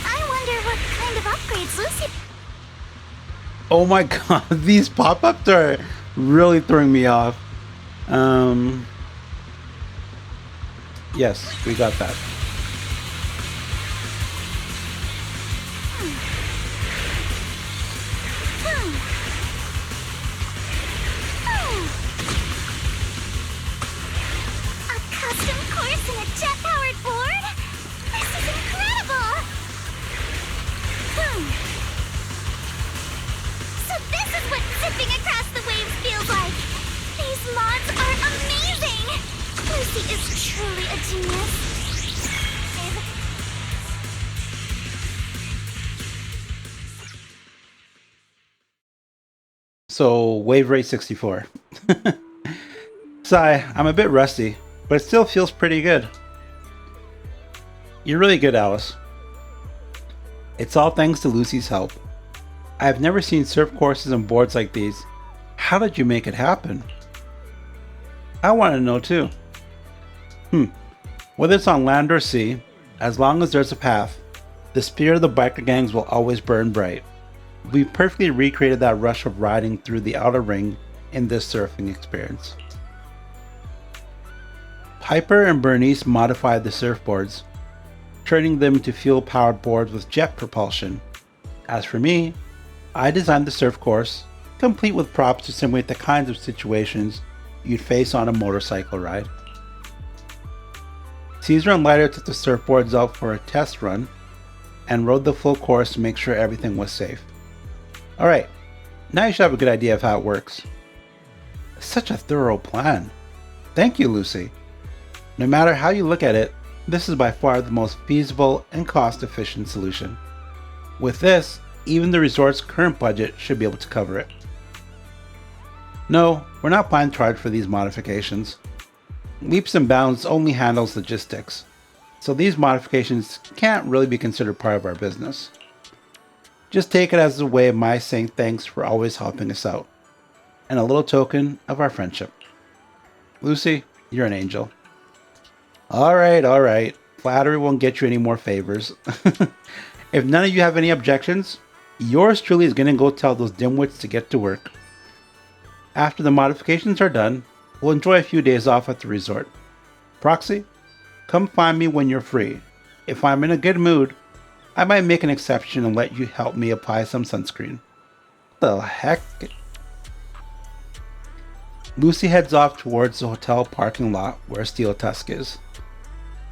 Speaker 2: I wonder what kind of upgrades Lucy...
Speaker 1: Oh my god, these pop-ups are really throwing me off. Yes, we got that.
Speaker 2: A custom course and a jet-powered board? This is incredible! So this is what zipping across the waves feels like! These mods are amazing! Lucy is truly a genius.
Speaker 1: So, Wave Rate 64. Sigh, I'm a bit rusty, but it still feels pretty good. You're really good, Alice. It's all thanks to Lucy's help. I've never seen surf courses and boards like these. How did you make it happen? I want to know too. Whether it's on land or sea, as long as there's a path, the spirit of the biker gangs will always burn bright. We perfectly recreated that rush of riding through the outer ring in this surfing experience. Piper and Bernice modified the surfboards, turning them into fuel-powered boards with jet propulsion. As for me, I designed the surf course, complete with props to simulate the kinds of situations you'd face on a motorcycle ride. Caesar and Lighter took the surfboards out for a test run and rode the full course to make sure everything was safe. Alright, now you should have a good idea of how it works. Such a thorough plan. Thank you, Lucy. No matter how you look at it, this is by far the most feasible and cost-efficient solution. With this, even the resort's current budget should be able to cover it. No, we're not planning to charge for these modifications. Leaps and Bounds only handles logistics, so these modifications can't really be considered part of our business. Just take it as a way of my saying thanks for always helping us out, and a little token of our friendship. Lucy, you're an angel. Alright. Flattery won't get you any more favors. If none of you have any objections, yours truly is going to go tell those dimwits to get to work. After the modifications are done, we'll enjoy a few days off at the resort. Proxy, come find me when you're free. If I'm in a good mood, I might make an exception and let you help me apply some sunscreen. The heck? Lucy heads off towards the hotel parking lot where Steel Tusk is.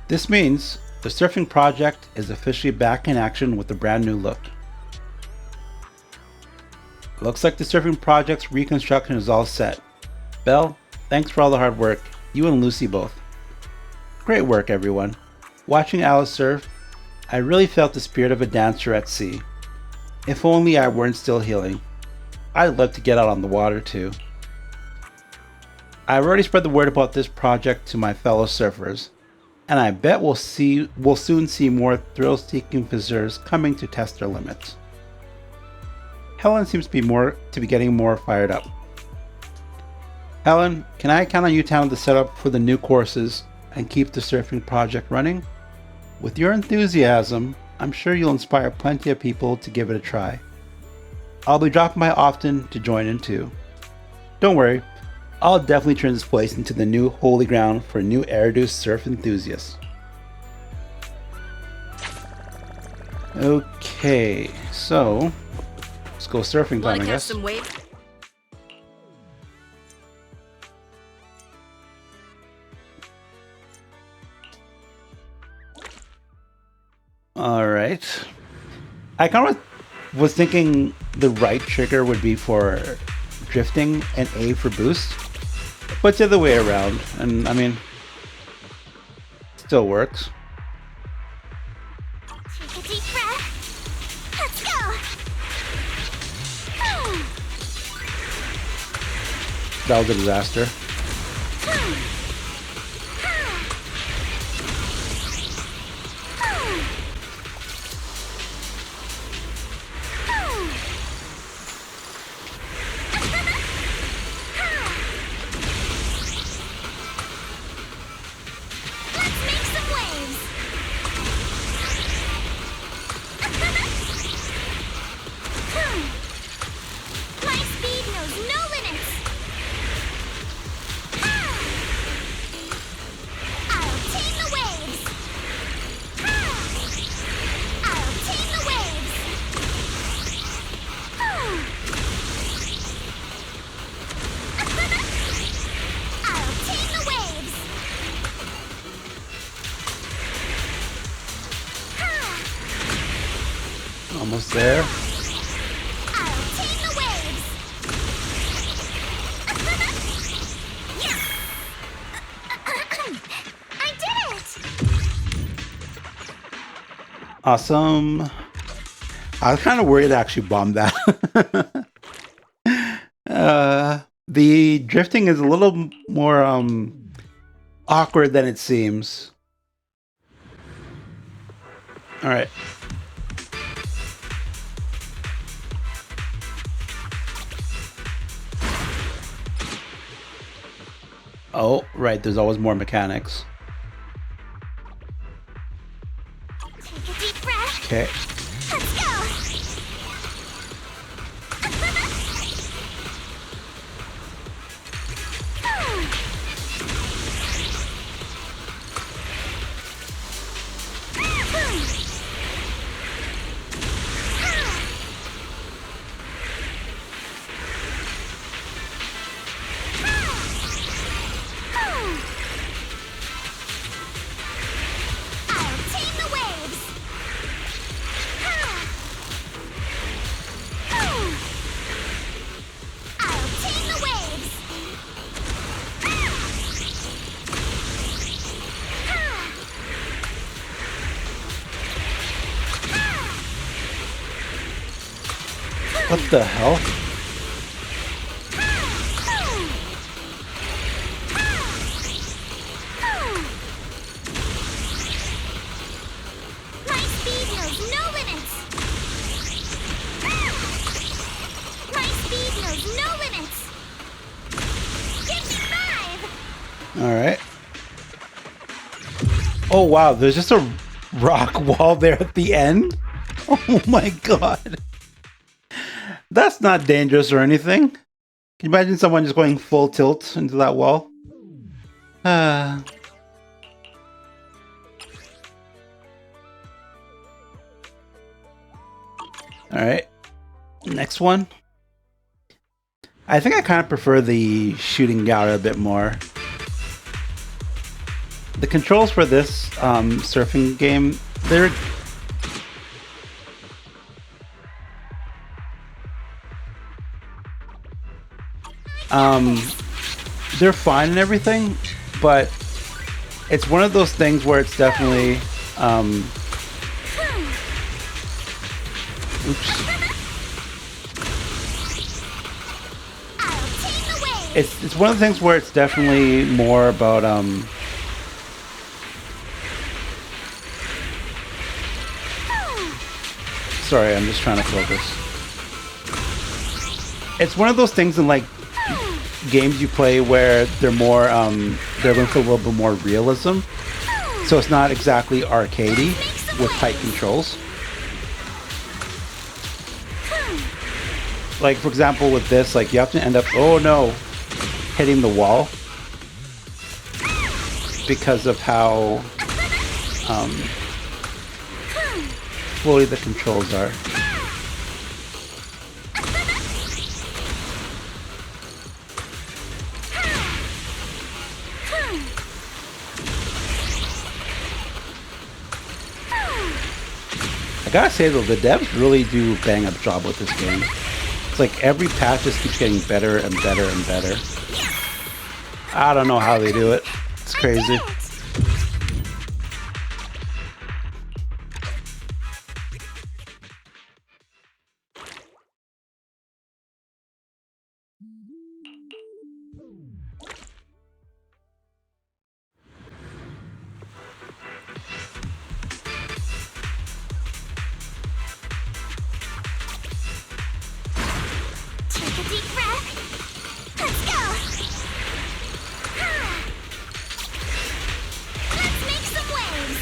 Speaker 1: This means the surfing project is officially back in action with a brand new look. Looks like the surfing project's reconstruction is all set. Belle, thanks for all the hard work, you and Lucy both. Great work, everyone. Watching Alice surf, I really felt the spirit of a dancer at sea. If only I weren't still healing. I'd love to get out on the water too. I've already spread the word about this project to my fellow surfers, and I bet we'll soon see more thrill-seeking visitors coming to test their limits. Helen seems to be getting more fired up. Helen, can I count on you to handle the setup for the new courses and keep the surfing project running? With your enthusiasm, I'm sure you'll inspire plenty of people to give it a try. I'll be dropping by often to join in too. Don't worry, I'll definitely turn this place into the new holy ground for new Eridu surf enthusiasts. Okay, so let's go surfing time, I guess.
Speaker 3: Some waves?
Speaker 1: Alright. I kind of was thinking the right trigger would be for drifting and A for boost. But it's the other way around. And I mean, still works.
Speaker 2: Take a deep breath. Let's go.
Speaker 1: That was a disaster. Almost there.
Speaker 2: I'll tame the waves. Yes! I did it!
Speaker 1: Awesome. I was kind of worried I actually bombed that. The drifting is a little more awkward than it seems. All right. Oh, right, there's always more mechanics. Okay.
Speaker 2: Let's go! I'll tame the waves! I'll tame the waves!
Speaker 1: What the hell?
Speaker 2: My speed knows no limits! My speed knows no limits! Give me 5!
Speaker 1: Alright. Oh wow, there's just a rock wall there at the end? Oh my god. That's not dangerous or anything. Can you imagine someone just going full tilt into that wall? Alright. Next one. I think I kind of prefer the shooting gallery a bit more. The controls for this surfing game, they're fine and everything, but it's one of those things where it's definitely oops.
Speaker 2: I'll tame the waves!
Speaker 1: It's one of the things where it's definitely more about sorry, I'm just trying to focus. It's one of those things in like games you play where they're more they're going for a little bit more realism. So it's not exactly arcadey with tight controls. Like for example with this, like you have to end up, oh no, hitting the wall because of how floaty the controls are. I gotta say though, the devs really do bang up job with this game. It's like every patch just keeps getting better and better and better. I don't know how they do it. It's crazy.
Speaker 2: Take a deep breath. Let's go. Let's make some waves.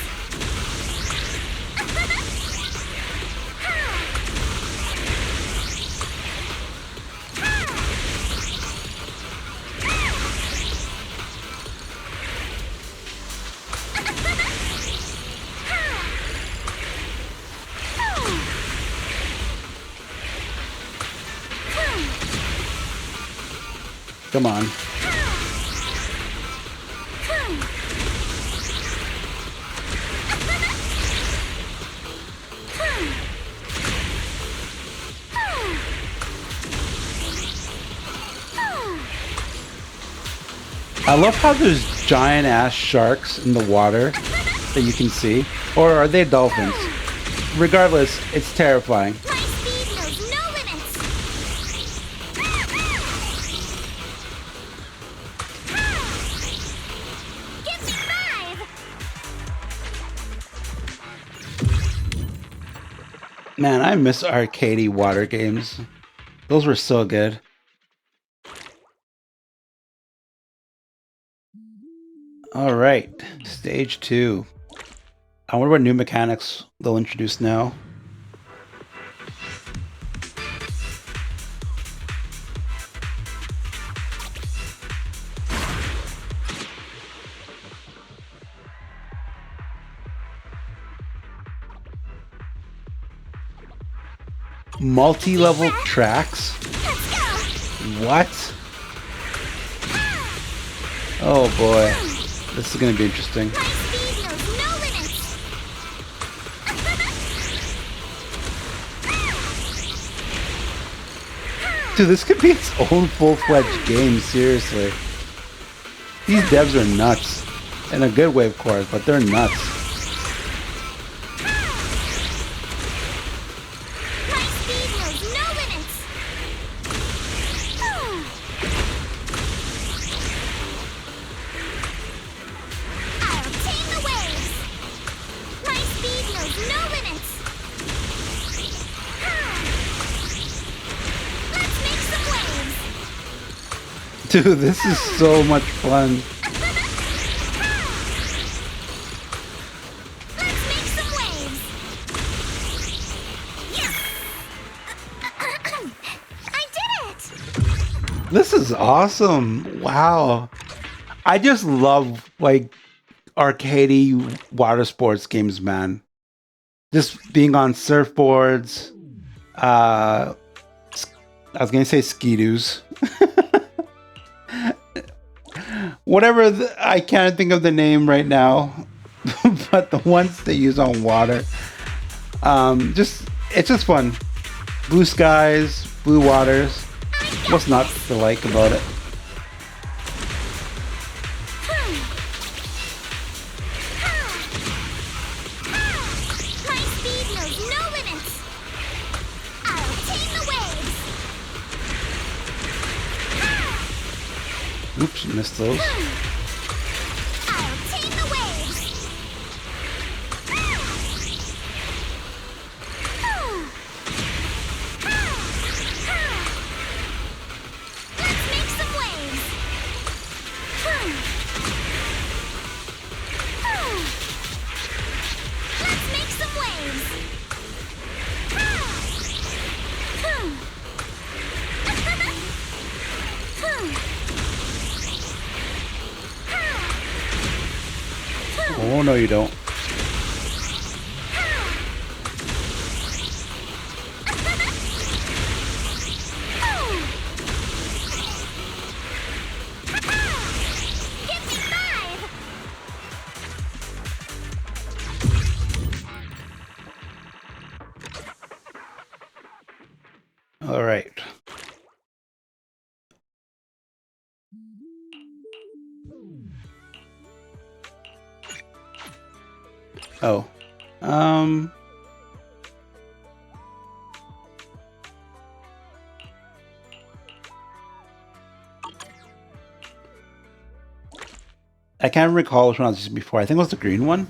Speaker 1: Come on. I love how there's giant ass sharks in the water that you can see. Or are they dolphins? Regardless, it's terrifying.
Speaker 2: My speed knows no limits. Give me 5.
Speaker 1: Man, I miss arcadey water games. Those were so good. All right, stage 2. I wonder what new mechanics they'll introduce now. Multi-level tracks? What? Oh boy. This is gonna be interesting.
Speaker 2: My speed knows no limits.
Speaker 1: Dude, this could be its own full-fledged game, seriously. These devs are nuts. In a good way, of course, but they're nuts.
Speaker 2: My speed knows no limits. I'll tame the waves. My speed knows no limits. Let's make some waves.
Speaker 1: Dude, this is so much fun.
Speaker 2: Let's make some waves. Yes. I did it.
Speaker 1: This is awesome. Wow. I just love, like, arcadey water sports games, man. Just being on surfboards. I was going to say ski-doos. Whatever, I can't think of the name right now. But the ones they use on water. It's just fun. Blue skies, blue waters. What's not to like about it?
Speaker 2: My speed knows no limits. I'll tame the waves.
Speaker 1: Oops, missed those.
Speaker 2: I'll tame the waves. Let's make some waves. Let's make some waves.
Speaker 1: Oh, no, you don't.
Speaker 2: Give me 5.
Speaker 1: All right. Oh. I can't recall which one I was using before. I think it was the green one.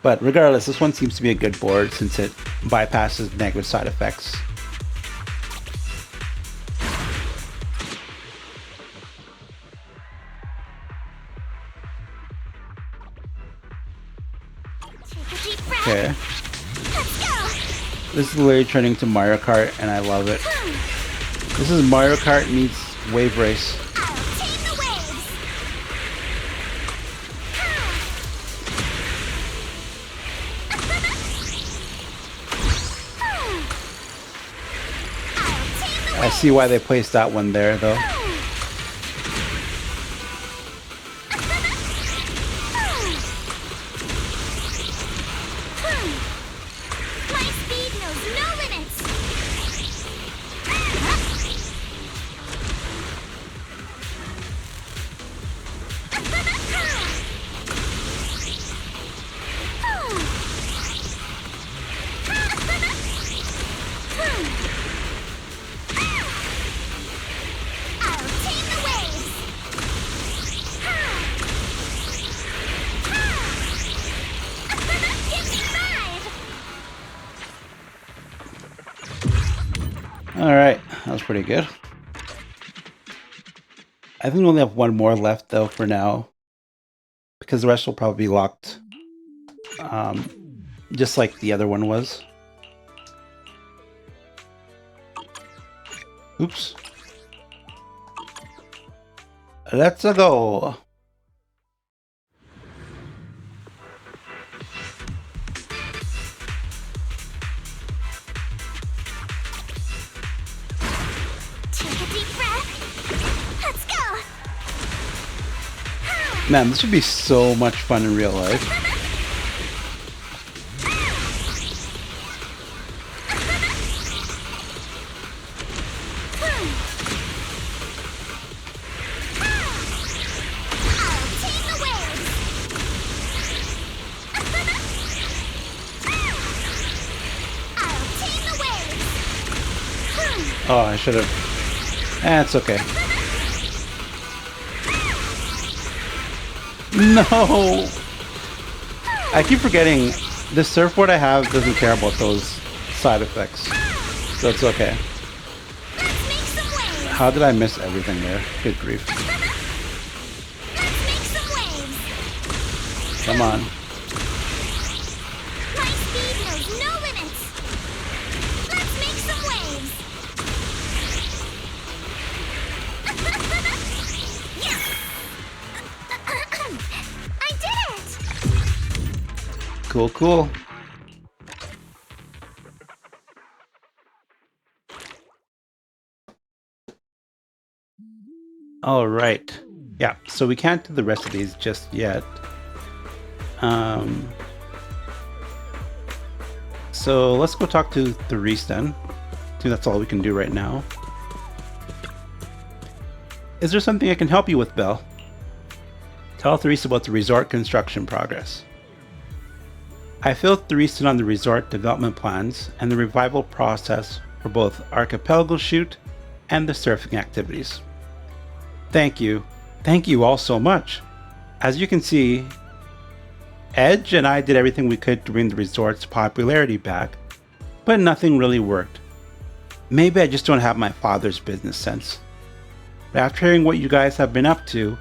Speaker 1: But regardless, this one seems to be a good board since it bypasses negative side effects.
Speaker 2: Take a deep breath.
Speaker 1: Okay.
Speaker 2: Let's go.
Speaker 1: This is literally turning to Mario Kart, and I love it. This is Mario Kart meets Wave Race.
Speaker 2: I'll tame the waves. I'll tame the
Speaker 1: I see why they placed that one there, though.
Speaker 2: My speed knows no limits. I'll tame the waves. Give me 5.
Speaker 1: All right, that was pretty good. I think we only have one more left, though, for now. Because the rest will probably be locked just like the other one was. Oops. Let's go.
Speaker 2: Take a deep breath. Let's go.
Speaker 1: Man, this would be so much fun in real life. Oh, I should have. It's okay. No! I keep forgetting the surfboard I have doesn't care about those side effects. So it's okay. How did I miss everything there? Good grief. Come on.
Speaker 2: My speed knows no limits. Let's make some waves. Yes! I did it!
Speaker 1: Cool, cool. All right. Yeah, so we can't do the rest of these just yet. So let's go talk to Therese then. I think that's all we can do right now. Is there something I can help you with, Belle? Tell Therese about the resort construction progress. I filled Therese in on the resort development plans and the revival process for both Archipelago Shoot and the surfing activities. Thank you. Thank you all so much. As you can see, Edge and I did everything we could to bring the resort's popularity back, but nothing really worked. Maybe I just don't have my father's business sense. But after hearing what you guys have been up to,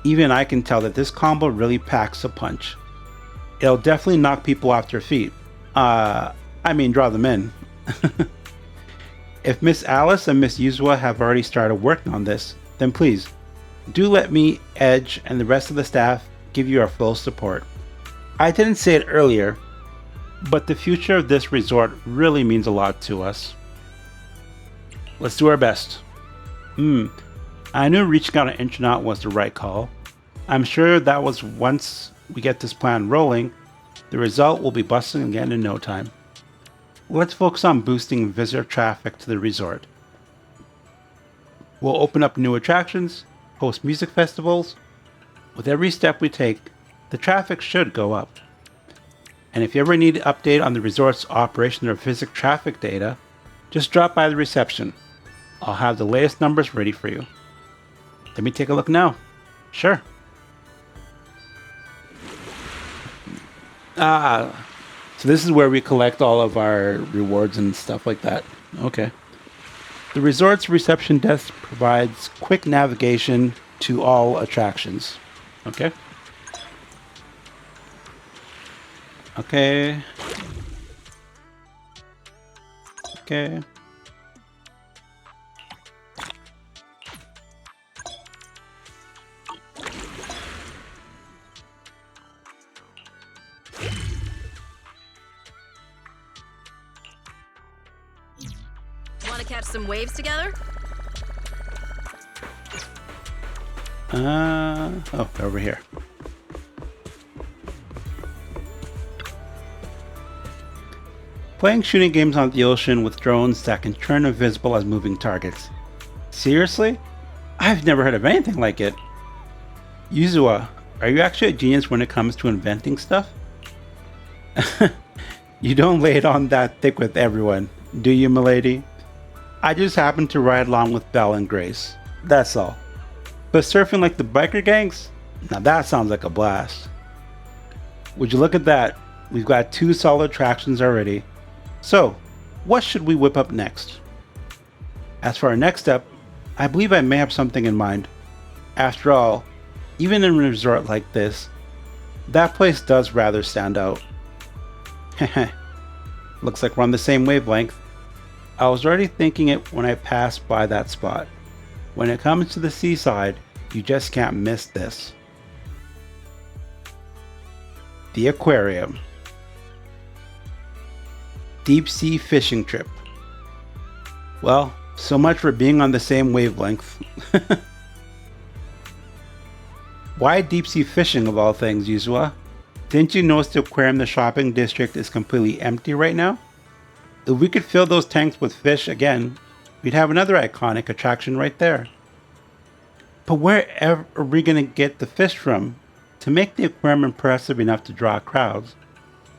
Speaker 1: even I can tell that this combo really packs a punch. It'll definitely knock people off their feet. Draw them in. If Miss Alice and Miss Yuzua have already started working on this, then please, do let me, Edge, and the rest of the staff give you our full support. I didn't say it earlier, but the future of this resort really means a lot to us. Let's do our best. I knew reaching out to Intronaut was the right call. I'm sure that was once we get this plan rolling, the result will be bustling again in no time. Let's focus on boosting visitor traffic to the resort. We'll open up new attractions, host music festivals. With every step we take, the traffic should go up. And if you ever need an update on the resort's operation or physical traffic data, just drop by the reception. I'll have the latest numbers ready for you. Let me take a look now. Sure. So this is where we collect all of our rewards and stuff like that. Okay. The resort's reception desk provides quick navigation to all attractions. Okay. Okay. Okay.
Speaker 3: Want to catch some waves together?
Speaker 1: Oh, over here. Playing shooting games on the ocean with drones that can turn invisible as moving targets. Seriously? I've never heard of anything like it. Yuzua, are you actually a genius when it comes to inventing stuff? You don't lay it on that thick with everyone, do you, milady? I just happen to ride along with Belle and Grace. That's all. But surfing like the biker gangs? Now that sounds like a blast. Would you look at that? We've got 2 solid attractions already. So, what should we whip up next? As for our next step, I believe I may have something in mind. After all, even in a resort like this, That place does rather stand out. Heh. Looks like we're on the same wavelength. I was already thinking it when I passed by that spot. When it comes to the seaside, you just can't miss this. The aquarium. Deep sea fishing trip. Well, so much for being on the same wavelength. Why deep sea fishing of all things, Yuzua? Didn't you notice the aquarium in the shopping district is completely empty right now? If we could fill those tanks with fish again, we'd have another iconic attraction right there. But where are we going to get the fish from? To make the aquarium impressive enough to draw crowds,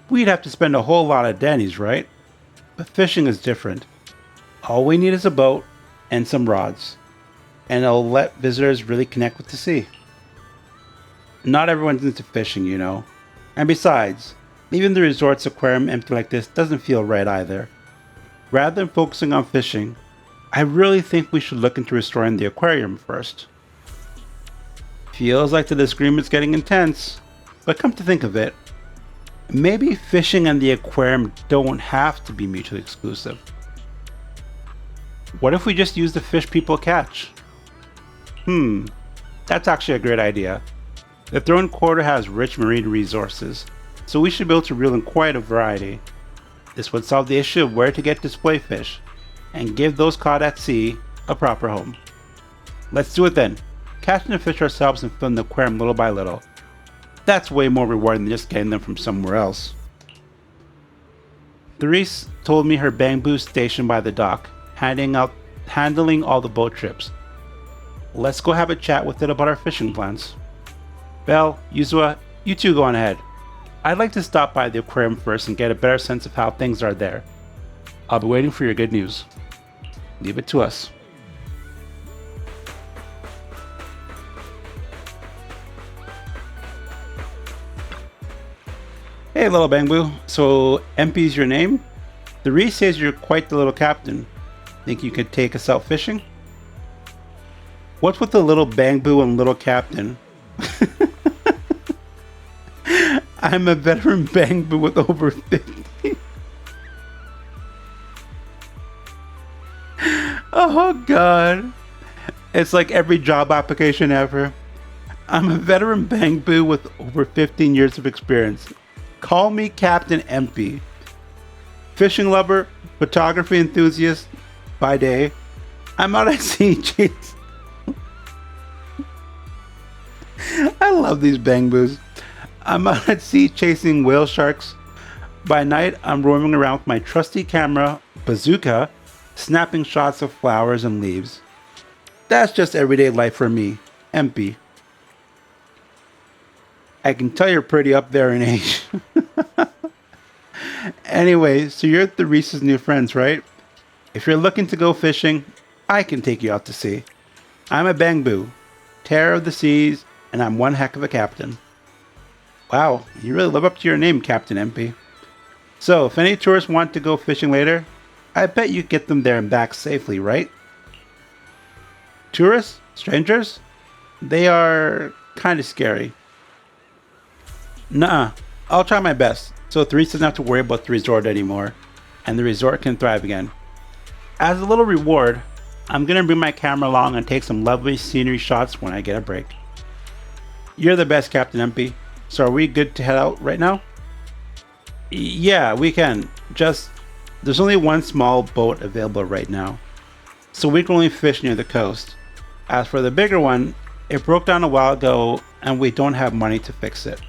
Speaker 1: we'd have to spend a whole lot of Denny's, right? But fishing is different. All we need is a boat and some rods, and it'll let visitors really connect with the sea. Not everyone's into fishing, you know. And besides, even the resort's aquarium empty like this doesn't feel right either. Rather than focusing on fishing, I really think we should look into restoring the aquarium first. Feels like the disagreement's getting intense, but come to think of it, maybe fishing and the aquarium don't have to be mutually exclusive. What if we just use the fish people catch? That's actually a great idea. The Throne Quarter has rich marine resources, so we should be able to reel in quite a variety. This would solve the issue of where to get display fish, and give those caught at sea a proper home. Let's do it then. Catching the fish ourselves and filling the aquarium little by little. That's way more rewarding than just getting them from somewhere else. Therese told me her bamboo stationed by the dock, handling all the boat trips. Let's go have a chat with it about our fishing plans. Belle, Yuzua, you two go on ahead. I'd like to stop by the aquarium first and get a better sense of how things are there. I'll be waiting for your good news. Leave it to us. Hey little Bamboo, so MP's your name? Therese says you're quite the little captain. Think you could take us out fishing? What's with the little Bamboo and little captain? I'm a veteran Bamboo with over 50. Oh god. It's like every job application ever. I'm a veteran Bamboo with over 15 years of experience. Call me Captain MP. Fishing lover, photography enthusiast by day. I'm out at sea chasing. I love these Bamboos. I'm out at sea chasing whale sharks. By night, I'm roaming around with my trusty camera, bazooka, snapping shots of flowers and leaves. That's just everyday life for me, MP. I can tell you're pretty up there in age. Anyway, so you're Therese's new friends, right? If you're looking to go fishing, I can take you out to sea. I'm a Bamboo, terror of the seas, and I'm one heck of a captain. Wow, you really live up to your name, Captain MP. So, if any tourists want to go fishing later, I bet you get them there and back safely, right? Tourists? Strangers? They are kind of scary. Nuh-uh, I'll try my best, so Therese doesn't have to worry about the resort anymore, and the resort can thrive again. As a little reward, I'm gonna bring my camera along and take some lovely scenery shots when I get a break. You're the best, Captain MP. So are we good to head out right now? Yeah, we can. Just, there's only one small boat available right now, so we can only fish near the coast. As for the bigger one, it broke down a while ago and we don't have money to fix it.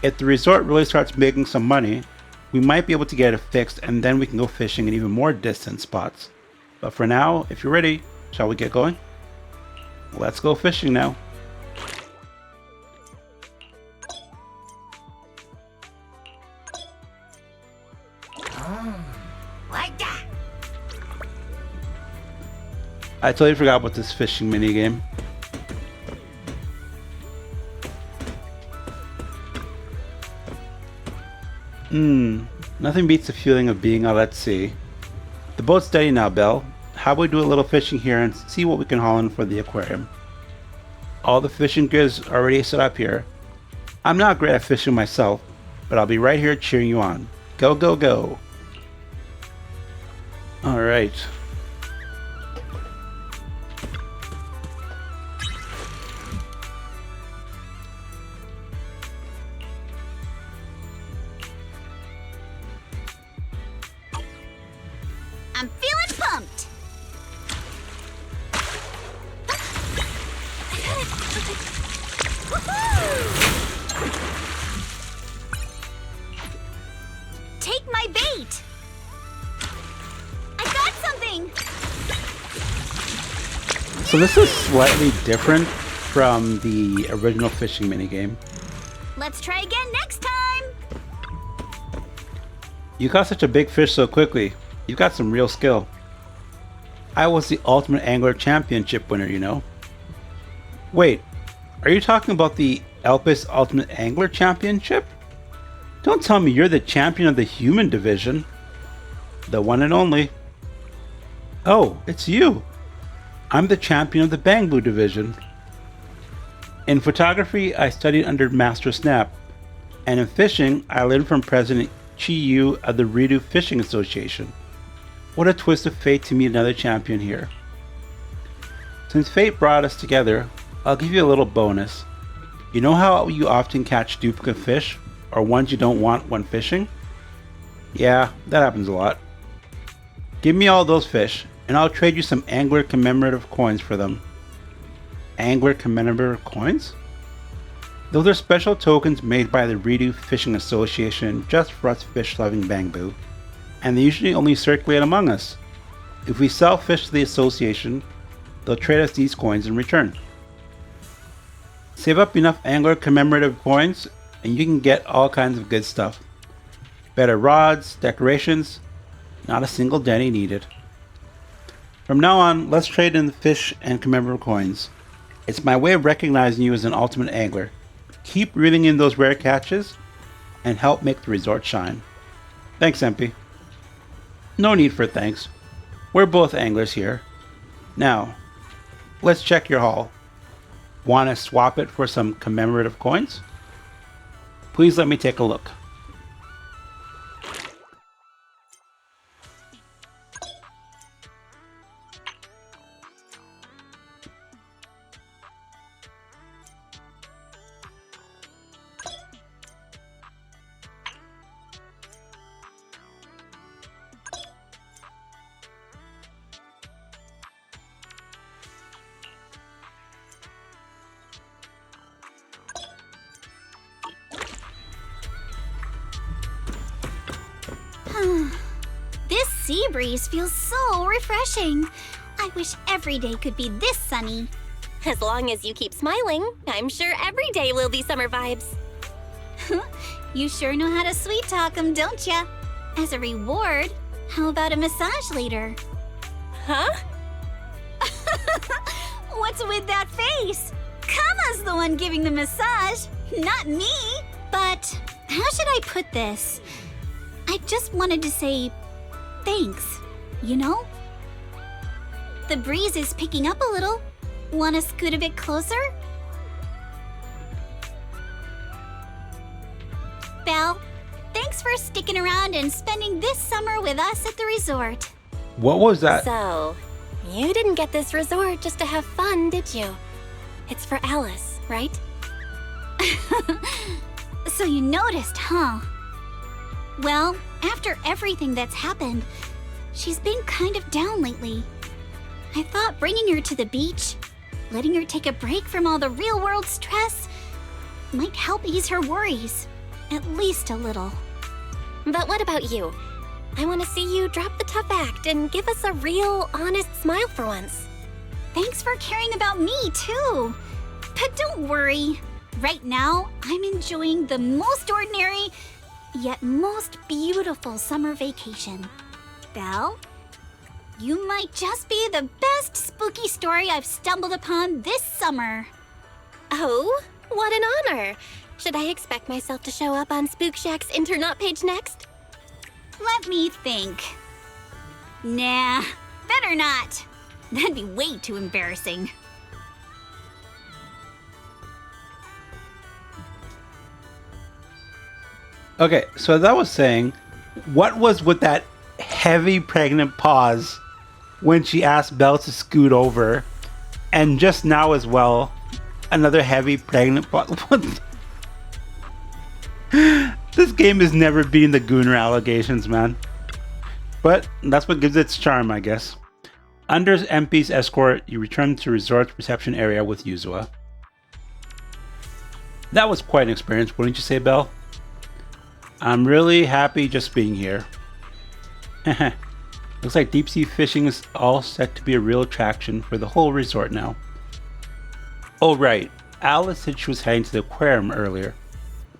Speaker 1: If the resort really starts making some money, we might be able to get it fixed and then we can go fishing in even more distant spots. But for now, if you're ready, shall we get going? Let's go fishing now. I totally forgot about this fishing minigame. Nothing beats the feeling of being out at sea. The boat's steady now, Belle. How about we do a little fishing here and see what we can haul in for the aquarium? All the fishing gear is already set up here. I'm not great at fishing myself, but I'll be right here cheering you on. Go, go, go. All right.
Speaker 5: I'm feeling pumped. Take my bait. I got something.
Speaker 1: So this is slightly different from the original fishing minigame.
Speaker 5: Let's try again next time.
Speaker 1: You caught such a big fish so quickly. You've got some real skill. I was the Ultimate Angler Championship winner, you know. Wait, are you talking about the Elpis Ultimate Angler Championship? Don't tell me you're the champion of the human division. The one and only. Oh, it's you. I'm the champion of the Bangbu division. In photography, I studied under Master Snap. And in fishing, I learned from President Chi Yu of the Redo Fishing Association. What a twist of fate to meet another champion here. Since fate brought us together, I'll give you a little bonus. You know how you often catch duplicate fish, or ones you don't want when fishing? Yeah, that happens a lot. Give me all those fish, and I'll trade you some angler commemorative coins for them. Angler commemorative coins? Those are special tokens made by the Redo Fishing Association just for us fish-loving Bangbu, and they usually only circulate among us. If we sell fish to the association, they'll trade us these coins in return. Save up enough angler commemorative coins and you can get all kinds of good stuff. Better rods, decorations, not a single Denny needed. From now on, let's trade in the fish and commemorative coins. It's my way of recognizing you as an ultimate angler. Keep reeling in those rare catches and help make the resort shine. Thanks, MP. No need for thanks. We're both anglers here. Now, let's check your haul. Want to swap it for some commemorative coins? Please let me take a look.
Speaker 5: This sea breeze feels so refreshing. I wish every day could be this sunny.
Speaker 3: As long as you keep smiling, I'm sure every day will be summer vibes.
Speaker 5: You sure know how to sweet talk 'em, don't ya? As a reward, how about a massage later?
Speaker 3: Huh?
Speaker 5: What's with that face? Kama's the one giving the massage, not me. But how should I put this? I just wanted to say thanks, you know? The breeze is picking up a little. Want to scoot a bit closer? Belle, thanks for sticking around and spending this summer with us at the resort.
Speaker 1: What was that?
Speaker 3: So, you didn't get this resort just to have fun, did you? It's for Alice, right?
Speaker 5: So you noticed, huh? Well, after everything that's happened, she's been kind of down lately. I thought bringing her to the beach, letting her take a break from all the real-world stress, might help ease her worries, at least a little.
Speaker 3: But what about you? I want to see you drop the tough act and give us a real, honest smile for once.
Speaker 5: Thanks for caring about me, too. But don't worry. Right now, I'm enjoying the most ordinary, yet most beautiful summer vacation. Belle, you might just be the best spooky story I've stumbled upon this summer.
Speaker 3: Oh, what an honor! Should I expect myself to show up on Spook Shack's Internaut page next?
Speaker 5: Let me think. Nah, better not. That'd be way too embarrassing.
Speaker 1: Okay, so as I was saying, what was with that heavy pregnant pause when she asked Belle to scoot over? And just now as well, another heavy pregnant pause. This game has never beaten the Gooner allegations, man. But that's what gives it its charm, I guess. Under MP's escort, you return to Resort's reception area with Yuzua. That was quite an experience, wouldn't you say, Belle? I'm really happy just being here. Looks like deep sea fishing is all set to be a real attraction for the whole resort now. Oh right, Alice said she was heading to the aquarium earlier.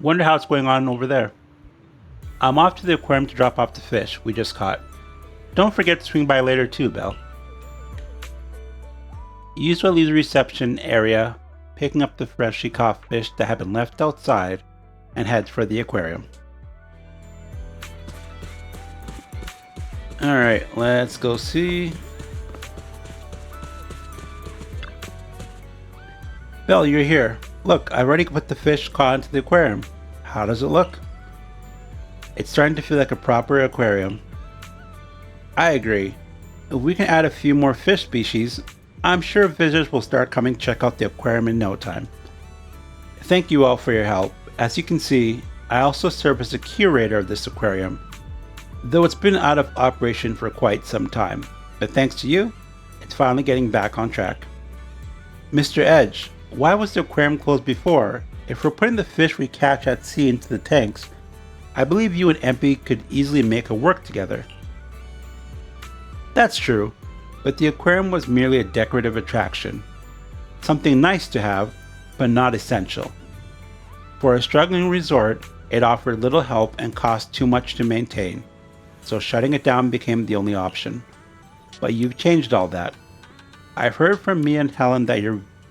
Speaker 1: Wonder how it's going on over there. I'm off to the aquarium to drop off the fish we just caught. Don't forget to swing by later too, Belle. Yuzua leaves the reception area, picking up the freshly caught fish that had been left outside, and heads for the aquarium. Alright, let's go see. Belle, you're here. Look, I already put the fish caught into the aquarium. How does it look? It's starting to feel like a proper aquarium. I agree. If we can add a few more fish species, I'm sure visitors will start coming to check out the aquarium in no time. Thank you all for your help. As you can see, I also serve as the curator of this aquarium, though it's been out of operation for quite some time. But thanks to you, it's finally getting back on track. Mr. Edge, why was the aquarium closed before? If we're putting the fish we catch at sea into the tanks, I believe you and Empy could easily make it work together. That's true, but the aquarium was merely a decorative attraction. Something nice to have, but not essential. For a struggling resort, it offered little help and cost too much to maintain, so shutting it down became the only option. But you've changed all that. I've heard from Mia and Helen that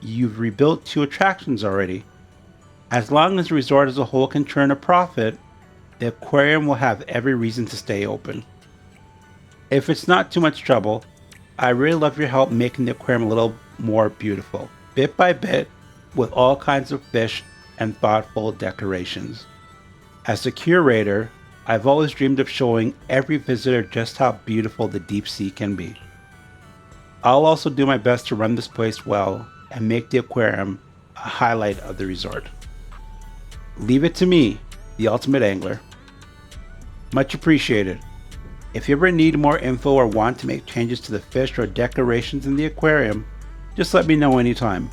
Speaker 1: you've rebuilt 2 attractions already. As long as the resort as a whole can turn a profit, the aquarium will have every reason to stay open. If it's not too much trouble, I really love your help making the aquarium a little more beautiful, bit by bit, with all kinds of fish and thoughtful decorations. As the curator, I've always dreamed of showing every visitor just how beautiful the deep sea can be. I'll also do my best to run this place well and make the aquarium a highlight of the resort. Leave it to me, the ultimate angler. Much appreciated. If you ever need more info or want to make changes to the fish or decorations in the aquarium, just let me know anytime.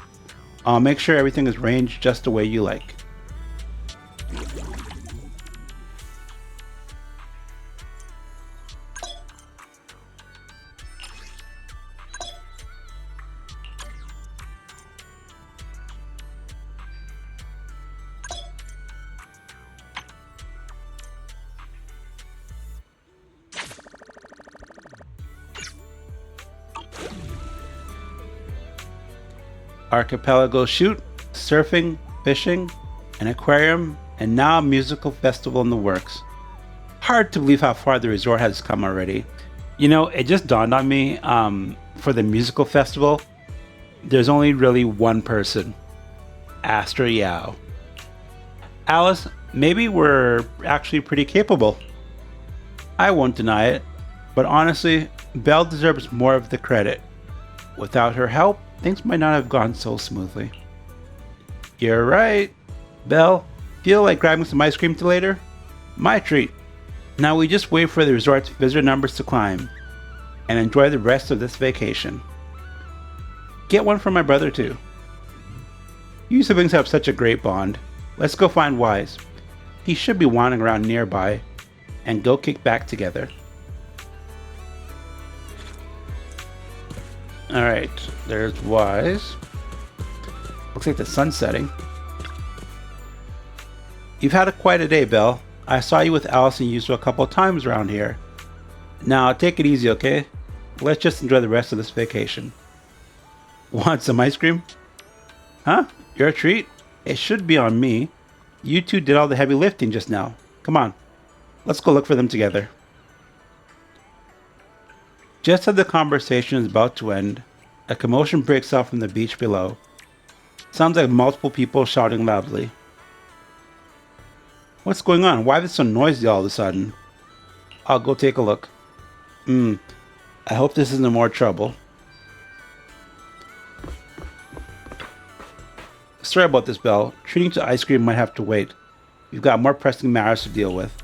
Speaker 1: I'll make sure everything is arranged just the way you like. Archipelago shoot, surfing, fishing, an aquarium, and now a musical festival in the works. Hard to believe how far the resort has come already. You know, it just dawned on me, for the musical festival, there's only really one person. Astra Yao. Alice, maybe we're actually pretty capable. I won't deny it, but honestly, Belle deserves more of the credit. Without her help, things might not have gone so smoothly. You're right. Belle, feel like grabbing some ice cream till later? My treat. Now we just wait for the resort's visitor numbers to climb and enjoy the rest of this vacation. Get one for my brother too. You siblings have such a great bond. Let's go find Wise. He should be wandering around nearby and go kick back together. Alright, there's Wise. Looks like the sun's setting. You've had quite a day, Belle. I saw you with Alice and Yuzu a couple of times around here. Now, take it easy, okay? Let's just enjoy the rest of this vacation. Want some ice cream? Huh? Your treat? It should be on me. You two did all the heavy lifting just now. Come on, let's go look for them together. Just as the conversation is about to end, a commotion breaks out from the beach below. Sounds like multiple people shouting loudly. What's going on? Why is it so noisy all of a sudden? I'll go take a look. I hope this isn't more trouble. Sorry about this, Belle. Treating to ice cream might have to wait. We've got more pressing matters to deal with.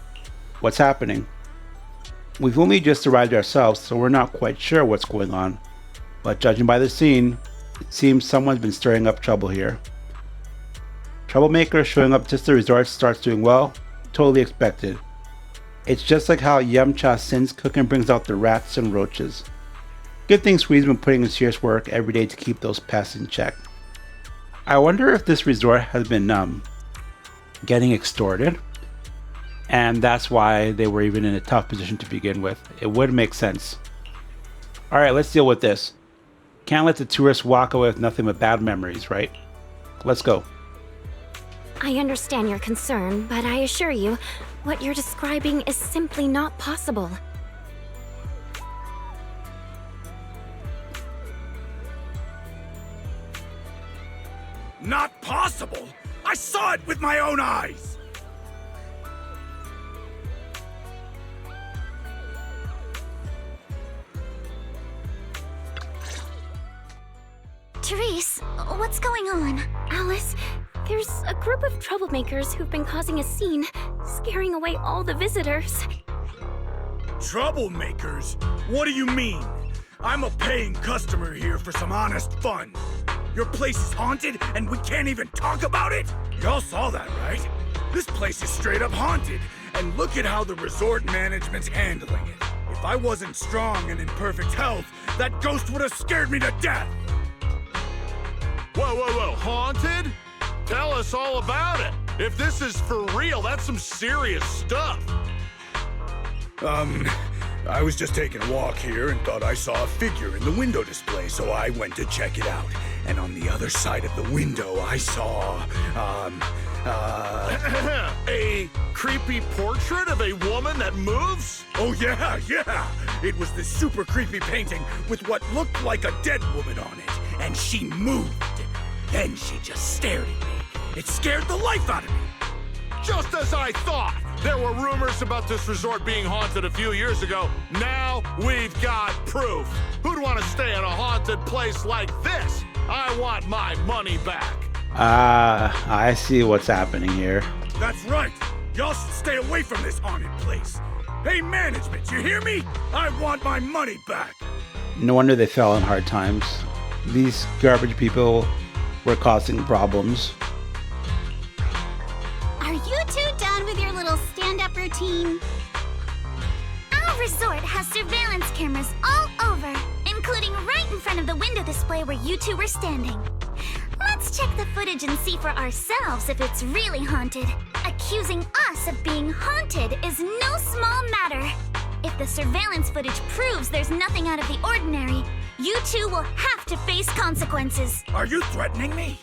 Speaker 1: What's happening? We've only just arrived ourselves, so we're not quite sure what's going on. But judging by the scene, it seems someone's been stirring up trouble here. Troublemaker showing up just as the resort starts doing well? Totally expected. It's just like how Yamcha Sin's cooking brings out the rats and roaches. Good thing Sweet's been putting in serious work every day to keep those pests in check. I wonder if this resort has been getting extorted, and that's why they were even in a tough position to begin with. It would make sense. Alright, let's deal with this. Can't let the tourists walk away with nothing but bad memories, right? Let's go.
Speaker 3: I understand your concern, but I assure you, what you're describing is simply not possible.
Speaker 6: Not possible? I saw it with my own eyes!
Speaker 2: Therese, what's going on?
Speaker 3: Alice, there's a group of troublemakers who've been causing a scene, scaring away all the visitors.
Speaker 6: Troublemakers? What do you mean? I'm a paying customer here for some honest fun. Your place is haunted and we can't even talk about it? Y'all saw that, right? This place is straight up haunted, and look at how the resort management's handling it. If I wasn't strong and in perfect health, that ghost would have scared me to death!
Speaker 7: Whoa, haunted? Tell us all about it. If this is for real, that's some serious stuff.
Speaker 6: I was just taking a walk here and thought I saw a figure in the window display, so I went to check it out. And on the other side of the window, I saw,
Speaker 7: A creepy portrait of a woman that moves?
Speaker 6: Oh yeah! It was this super creepy painting with what looked like a dead woman on it. And she moved. Then she just stared at me. It scared the life out of me.
Speaker 7: Just as I thought. There were rumors about this resort being haunted a few years ago. Now we've got proof. Who'd want to stay in a haunted place like this? I want my money back.
Speaker 1: I see what's happening here.
Speaker 6: That's right. Y'all should stay away from this haunted place. Hey, management, you hear me? I want my money back.
Speaker 1: No wonder they fell in hard times. These garbage people were causing problems.
Speaker 5: Are you two done with your little stand-up routine?
Speaker 2: Our resort has surveillance cameras all over, including right in front of the window display where you two were standing. Let's check the footage and see for ourselves if it's really haunted. Accusing us of being haunted is no small matter. If the surveillance footage proves there's nothing out of the ordinary, you two will have to face consequences.
Speaker 6: Are you threatening me?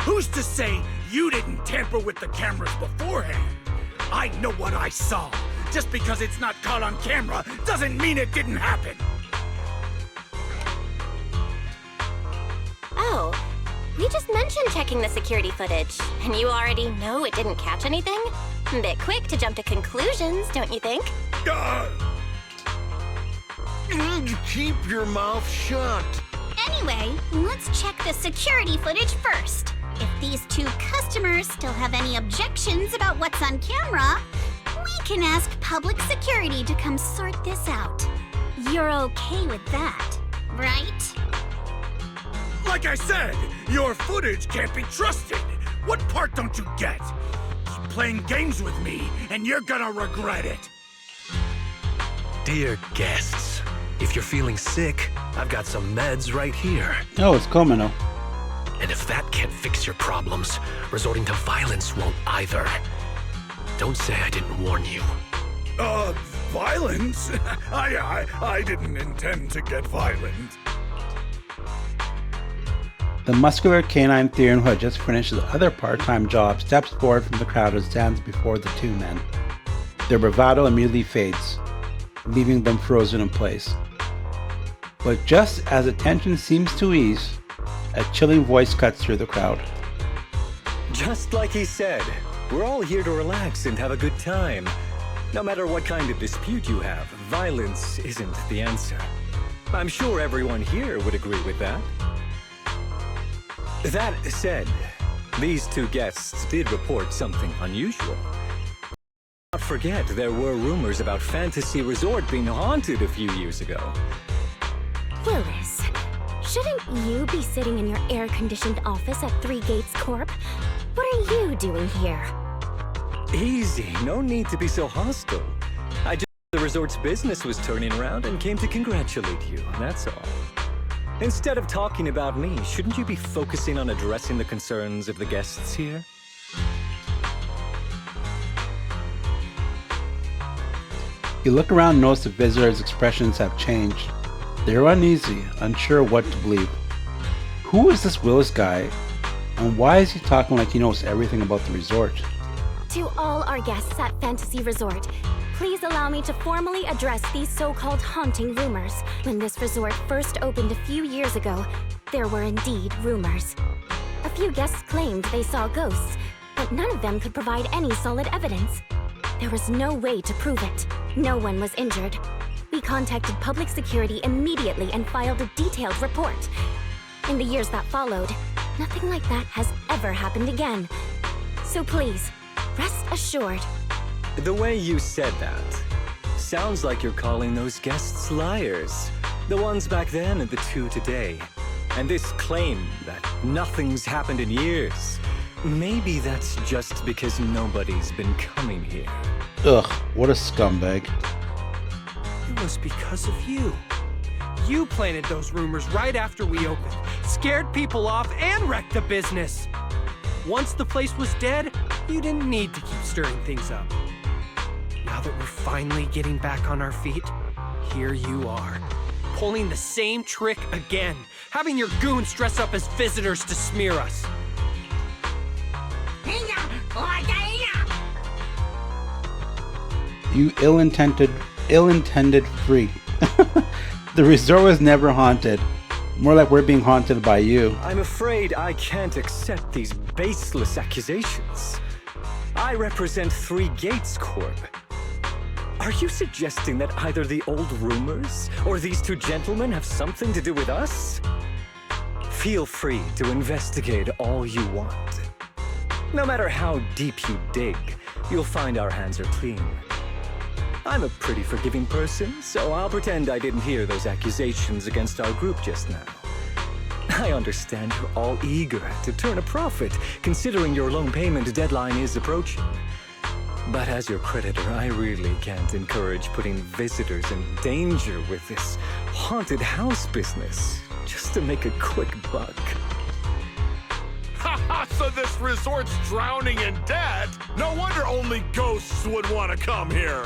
Speaker 6: Who's to say you didn't tamper with the cameras beforehand? I know what I saw. Just because it's not caught on camera doesn't mean it didn't happen.
Speaker 3: Oh, we just mentioned checking the security footage, and you already know it didn't catch anything? Bit quick to jump to conclusions, don't you think?
Speaker 7: Keep your mouth shut.
Speaker 5: Anyway, let's check the security footage first. If these two customers still have any objections about what's on camera, we can ask public security to come sort this out. You're okay with that, right?
Speaker 6: Like I said, your footage can't be trusted. What part don't you get? Keep playing games with me, and you're gonna regret it.
Speaker 8: Dear guests, if you're feeling sick, I've got some meds right here.
Speaker 1: Oh, it's Komino.
Speaker 8: And if that can't fix your problems, resorting to violence won't either. Don't say I didn't warn you.
Speaker 6: Violence? I didn't intend to get violent.
Speaker 1: The muscular canine Theron, who had just finished his other part-time job, steps forward from the crowd and stands before the two men. Their bravado immediately fades, leaving them frozen in place. But just as the tension seems to ease, a chilling voice cuts through the crowd.
Speaker 9: Just like he said, We're all here to relax and have a good time. No matter what kind of dispute you have, violence isn't the answer. I'm sure everyone here would agree with that. That said, these two guests did report something unusual. Don't forget, there were rumors about Fantasy Resort being haunted a few years ago.
Speaker 3: Willis, shouldn't you be sitting in your air-conditioned office at Three Gates Corp? What are you doing here?
Speaker 9: Easy, no need to be so hostile. I just the resort's business was turning around and came to congratulate you, that's all. Instead of talking about me, shouldn't you be focusing on addressing the concerns of the guests here?
Speaker 1: You look around and notice the visitors' expressions have changed. They're uneasy, unsure what to believe. Who is this Willis guy, and why is he talking like he knows everything about the resort?
Speaker 3: To all our guests at Fantasy Resort, please allow me to formally address these so-called haunting rumors. When this resort first opened a few years ago, there were indeed rumors. A few guests claimed they saw ghosts, but none of them could provide any solid evidence. There was no way to prove it. No one was injured. We contacted public security immediately and filed a detailed report. In the years that followed, nothing like that has ever happened again. So please, rest assured.
Speaker 9: The way you said that sounds like you're calling those guests liars. The ones back then and the two today. And this claim that nothing's happened in years. Maybe that's just because nobody's been coming here.
Speaker 1: Ugh, what a scumbag.
Speaker 10: It was because of you. You planted those rumors right after we opened, scared people off, and wrecked the business. Once the place was dead, you didn't need to keep stirring things up. Now that we're finally getting back on our feet, here you are, pulling the same trick again, having your goons dress up as visitors to smear us.
Speaker 1: You ill-intended freak. The resort was never haunted. More like we're being haunted by you.
Speaker 9: I'm afraid I can't accept these baseless accusations. I represent Three Gates Corp. Are you suggesting that either the old rumors or these two gentlemen have something to do with us? Feel free to investigate all you want. No matter how deep you dig, you'll find our hands are clean. I'm a pretty forgiving person, so I'll pretend I didn't hear those accusations against our group just now. I understand you're all eager to turn a profit, considering your loan payment deadline is approaching. But as your creditor, I really can't encourage putting visitors in danger with this haunted house business, just to make a quick buck.
Speaker 7: Haha, so this resort's drowning in debt? No wonder only ghosts would want to come here.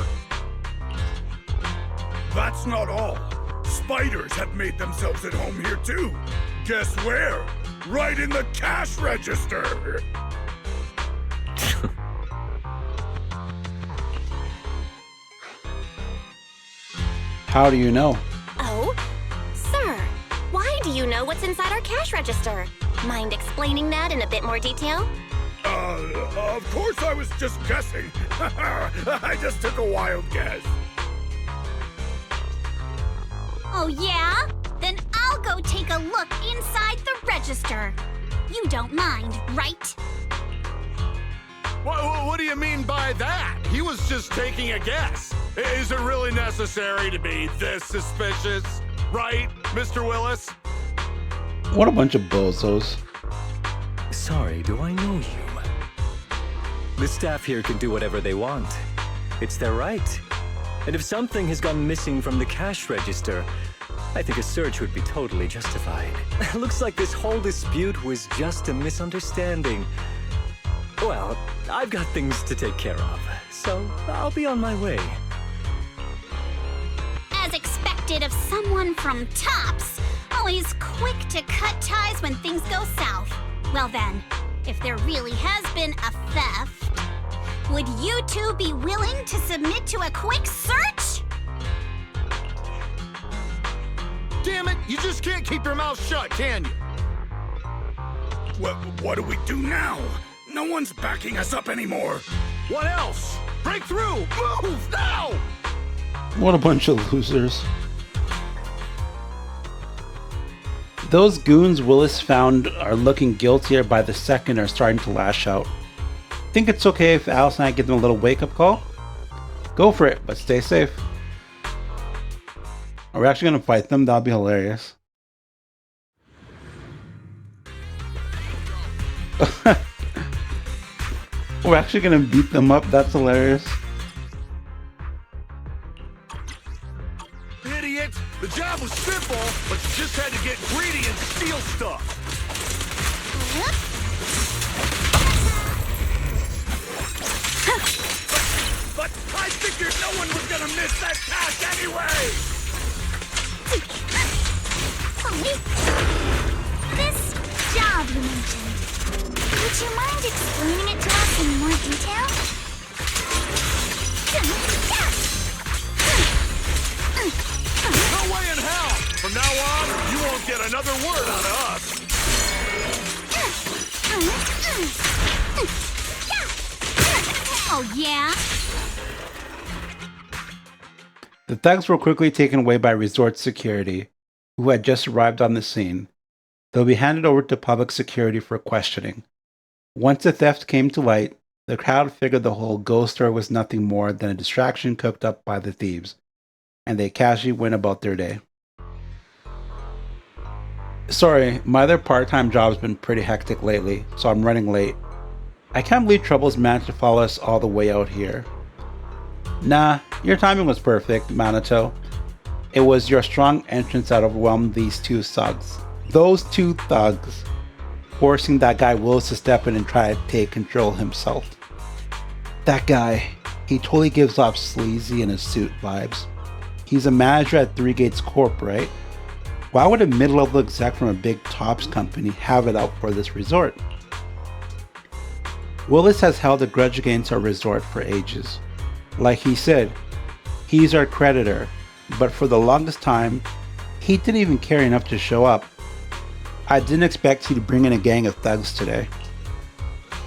Speaker 6: That's not all. Spiders have made themselves at home here too. Guess where? Right in the cash register.
Speaker 1: How do you know?
Speaker 3: Oh? Sir, why do you know what's inside our cash register? Mind explaining that in a bit more detail?
Speaker 6: Of course I was just guessing. I just took a wild guess.
Speaker 5: Oh yeah? Then I'll go take a look inside the register. You don't mind, right?
Speaker 7: What do you mean by that? He was just taking a guess. Is it really necessary to be this suspicious? Right, Mr. Willis?
Speaker 1: What a bunch of bozos.
Speaker 9: Sorry, do I know you? The staff here can do whatever they want. It's their right. And if something has gone missing from the cash register, I think a search would be totally justified. Looks like this whole dispute was just a misunderstanding. Well, I've got things to take care of, so I'll be on my way.
Speaker 5: As expected of someone from Tops, always quick to cut ties when things go south. Well then, if there really has been a theft, would you two be willing to submit to a quick search?
Speaker 7: Damn it, you just can't keep your mouth shut, can you?
Speaker 6: What do we do now? No one's backing us up anymore.
Speaker 7: What else? Break through! Move now!
Speaker 1: What a bunch of losers. Those goons Willis found are looking guiltier by the second are starting to lash out. Think it's okay if Alice and I give them a little wake-up call? Go for it, but stay safe. Are we actually going to fight them? That'll be hilarious. We're actually going to beat them up? That's hilarious.
Speaker 7: Idiot! The job was simple, but you just had to get greedy and steal stuff.
Speaker 6: But I figured no one was gonna miss that task anyway!
Speaker 2: This job you mentioned, would you mind explaining it to us in more detail?
Speaker 7: No way in hell! From now on, you won't get another word out of us.
Speaker 5: Oh, yeah?
Speaker 1: The thugs were quickly taken away by resort security, who had just arrived on the scene. They'll be handed over to public security for questioning. Once the theft came to light, the crowd figured the whole ghost story was nothing more than a distraction cooked up by the thieves, and they casually went about their day. Sorry, my other part-time job's been pretty hectic lately, so I'm running late. I can't believe Troubles managed to follow us all the way out here. Nah, your timing was perfect, Minato. It was your strong entrance that overwhelmed these two thugs. Those two thugs, forcing that guy Willis to step in and try to take control himself. That guy, he totally gives off sleazy in his suit vibes. He's a manager at Three Gates Corp, right? Why would a mid-level exec from a big tops company have it out for this resort? Willis has held a grudge against our resort for ages. Like he said, he's our creditor, but for the longest time, he didn't even care enough to show up. I didn't expect you to bring in a gang of thugs today.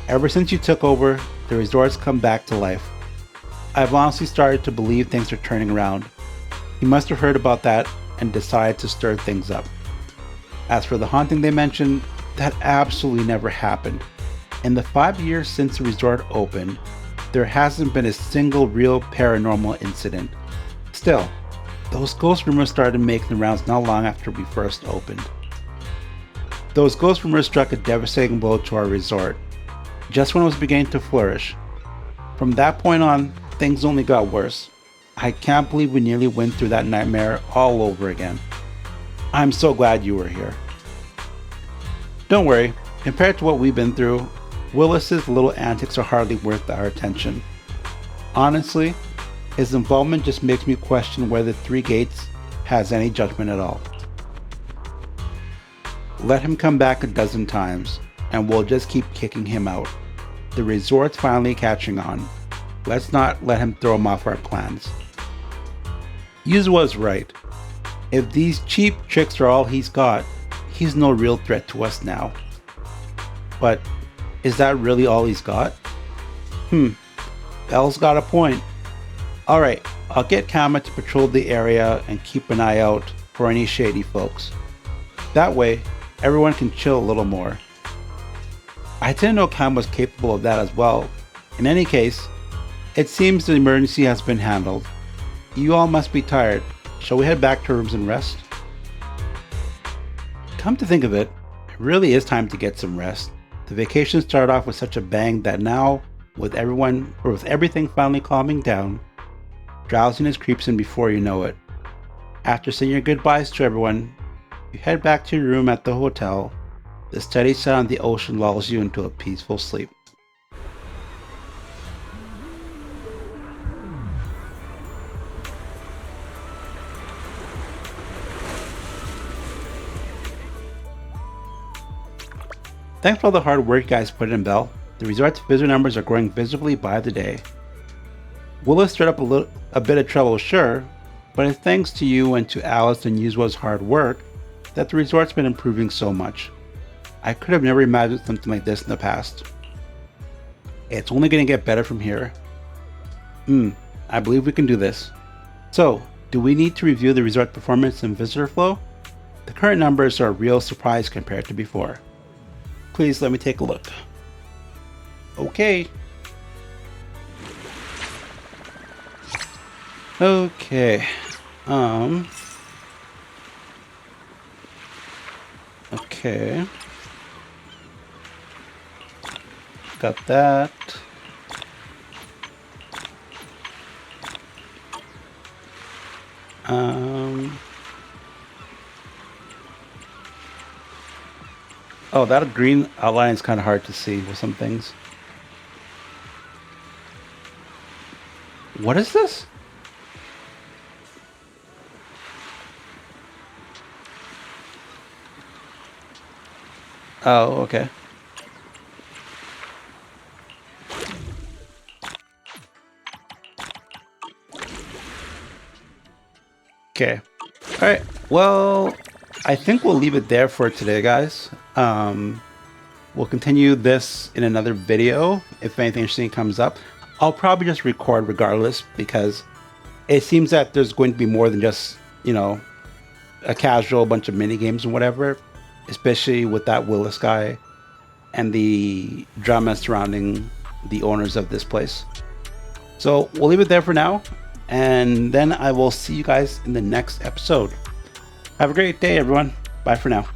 Speaker 1: Ever since you took over, the resort's come back to life. I've honestly started to believe things are turning around. He must have heard about that and decided to stir things up. As for the haunting they mentioned, that absolutely never happened. In the 5 years since the resort opened, there hasn't been a single real paranormal incident. Still, those ghost rumors started making the rounds not long after we first opened. Those ghost rumors struck a devastating blow to our resort, just when it was beginning to flourish. From that point on, things only got worse. I can't believe we nearly went through that nightmare all over again. I'm so glad you were here. Don't worry, compared to what we've been through, Willis's little antics are hardly worth our attention. Honestly, his involvement just makes me question whether Three Gates has any judgment at all. Let him come back a dozen times, and we'll just keep kicking him out. The resort's finally catching on. Let's not let him throw him off our plans. Yuzu was right. If these cheap tricks are all he's got, he's no real threat to us now. But is that really all he's got? Belle's got a point. Alright, I'll get Kama to patrol the area and keep an eye out for any shady folks. That way, everyone can chill a little more. I didn't know Kama was capable of that as well. In any case, it seems the emergency has been handled. You all must be tired. Shall we head back to our rooms and rest? Come to think of it, it really is time to get some rest. The vacation started off with such a bang that now, with everything finally calming down, drowsiness creeps in before you know it. After saying your goodbyes to everyone, you head back to your room at the hotel. The steady sound of the ocean lulls you into a peaceful sleep. Thanks for all the hard work you guys put in, Belle. The resort's visitor numbers are growing visibly by the day. Willis stirred up a bit of trouble, sure, but it's thanks to you and to Alice and Yuzuo's hard work that the resort's been improving so much. I could have never imagined something like this in the past. It's only going to get better from here. I believe we can do this. So, do we need to review the resort performance and visitor flow? The current numbers are a real surprise compared to before. Please let me take a look. Okay. Okay. Okay. Got that. Oh, that green outline is kind of hard to see with some things. What is this? Oh, okay. Okay. All right. Well, I think we'll leave it there for today, guys. We'll continue this in another video. If anything interesting comes up, I'll probably just record regardless, because it seems that there's going to be more than just, you know, a casual bunch of mini games and whatever, especially with that Willis guy and the drama surrounding the owners of this place. So we'll leave it there for now, and then I will see you guys in the next episode. Have a great day, everyone. Bye for now.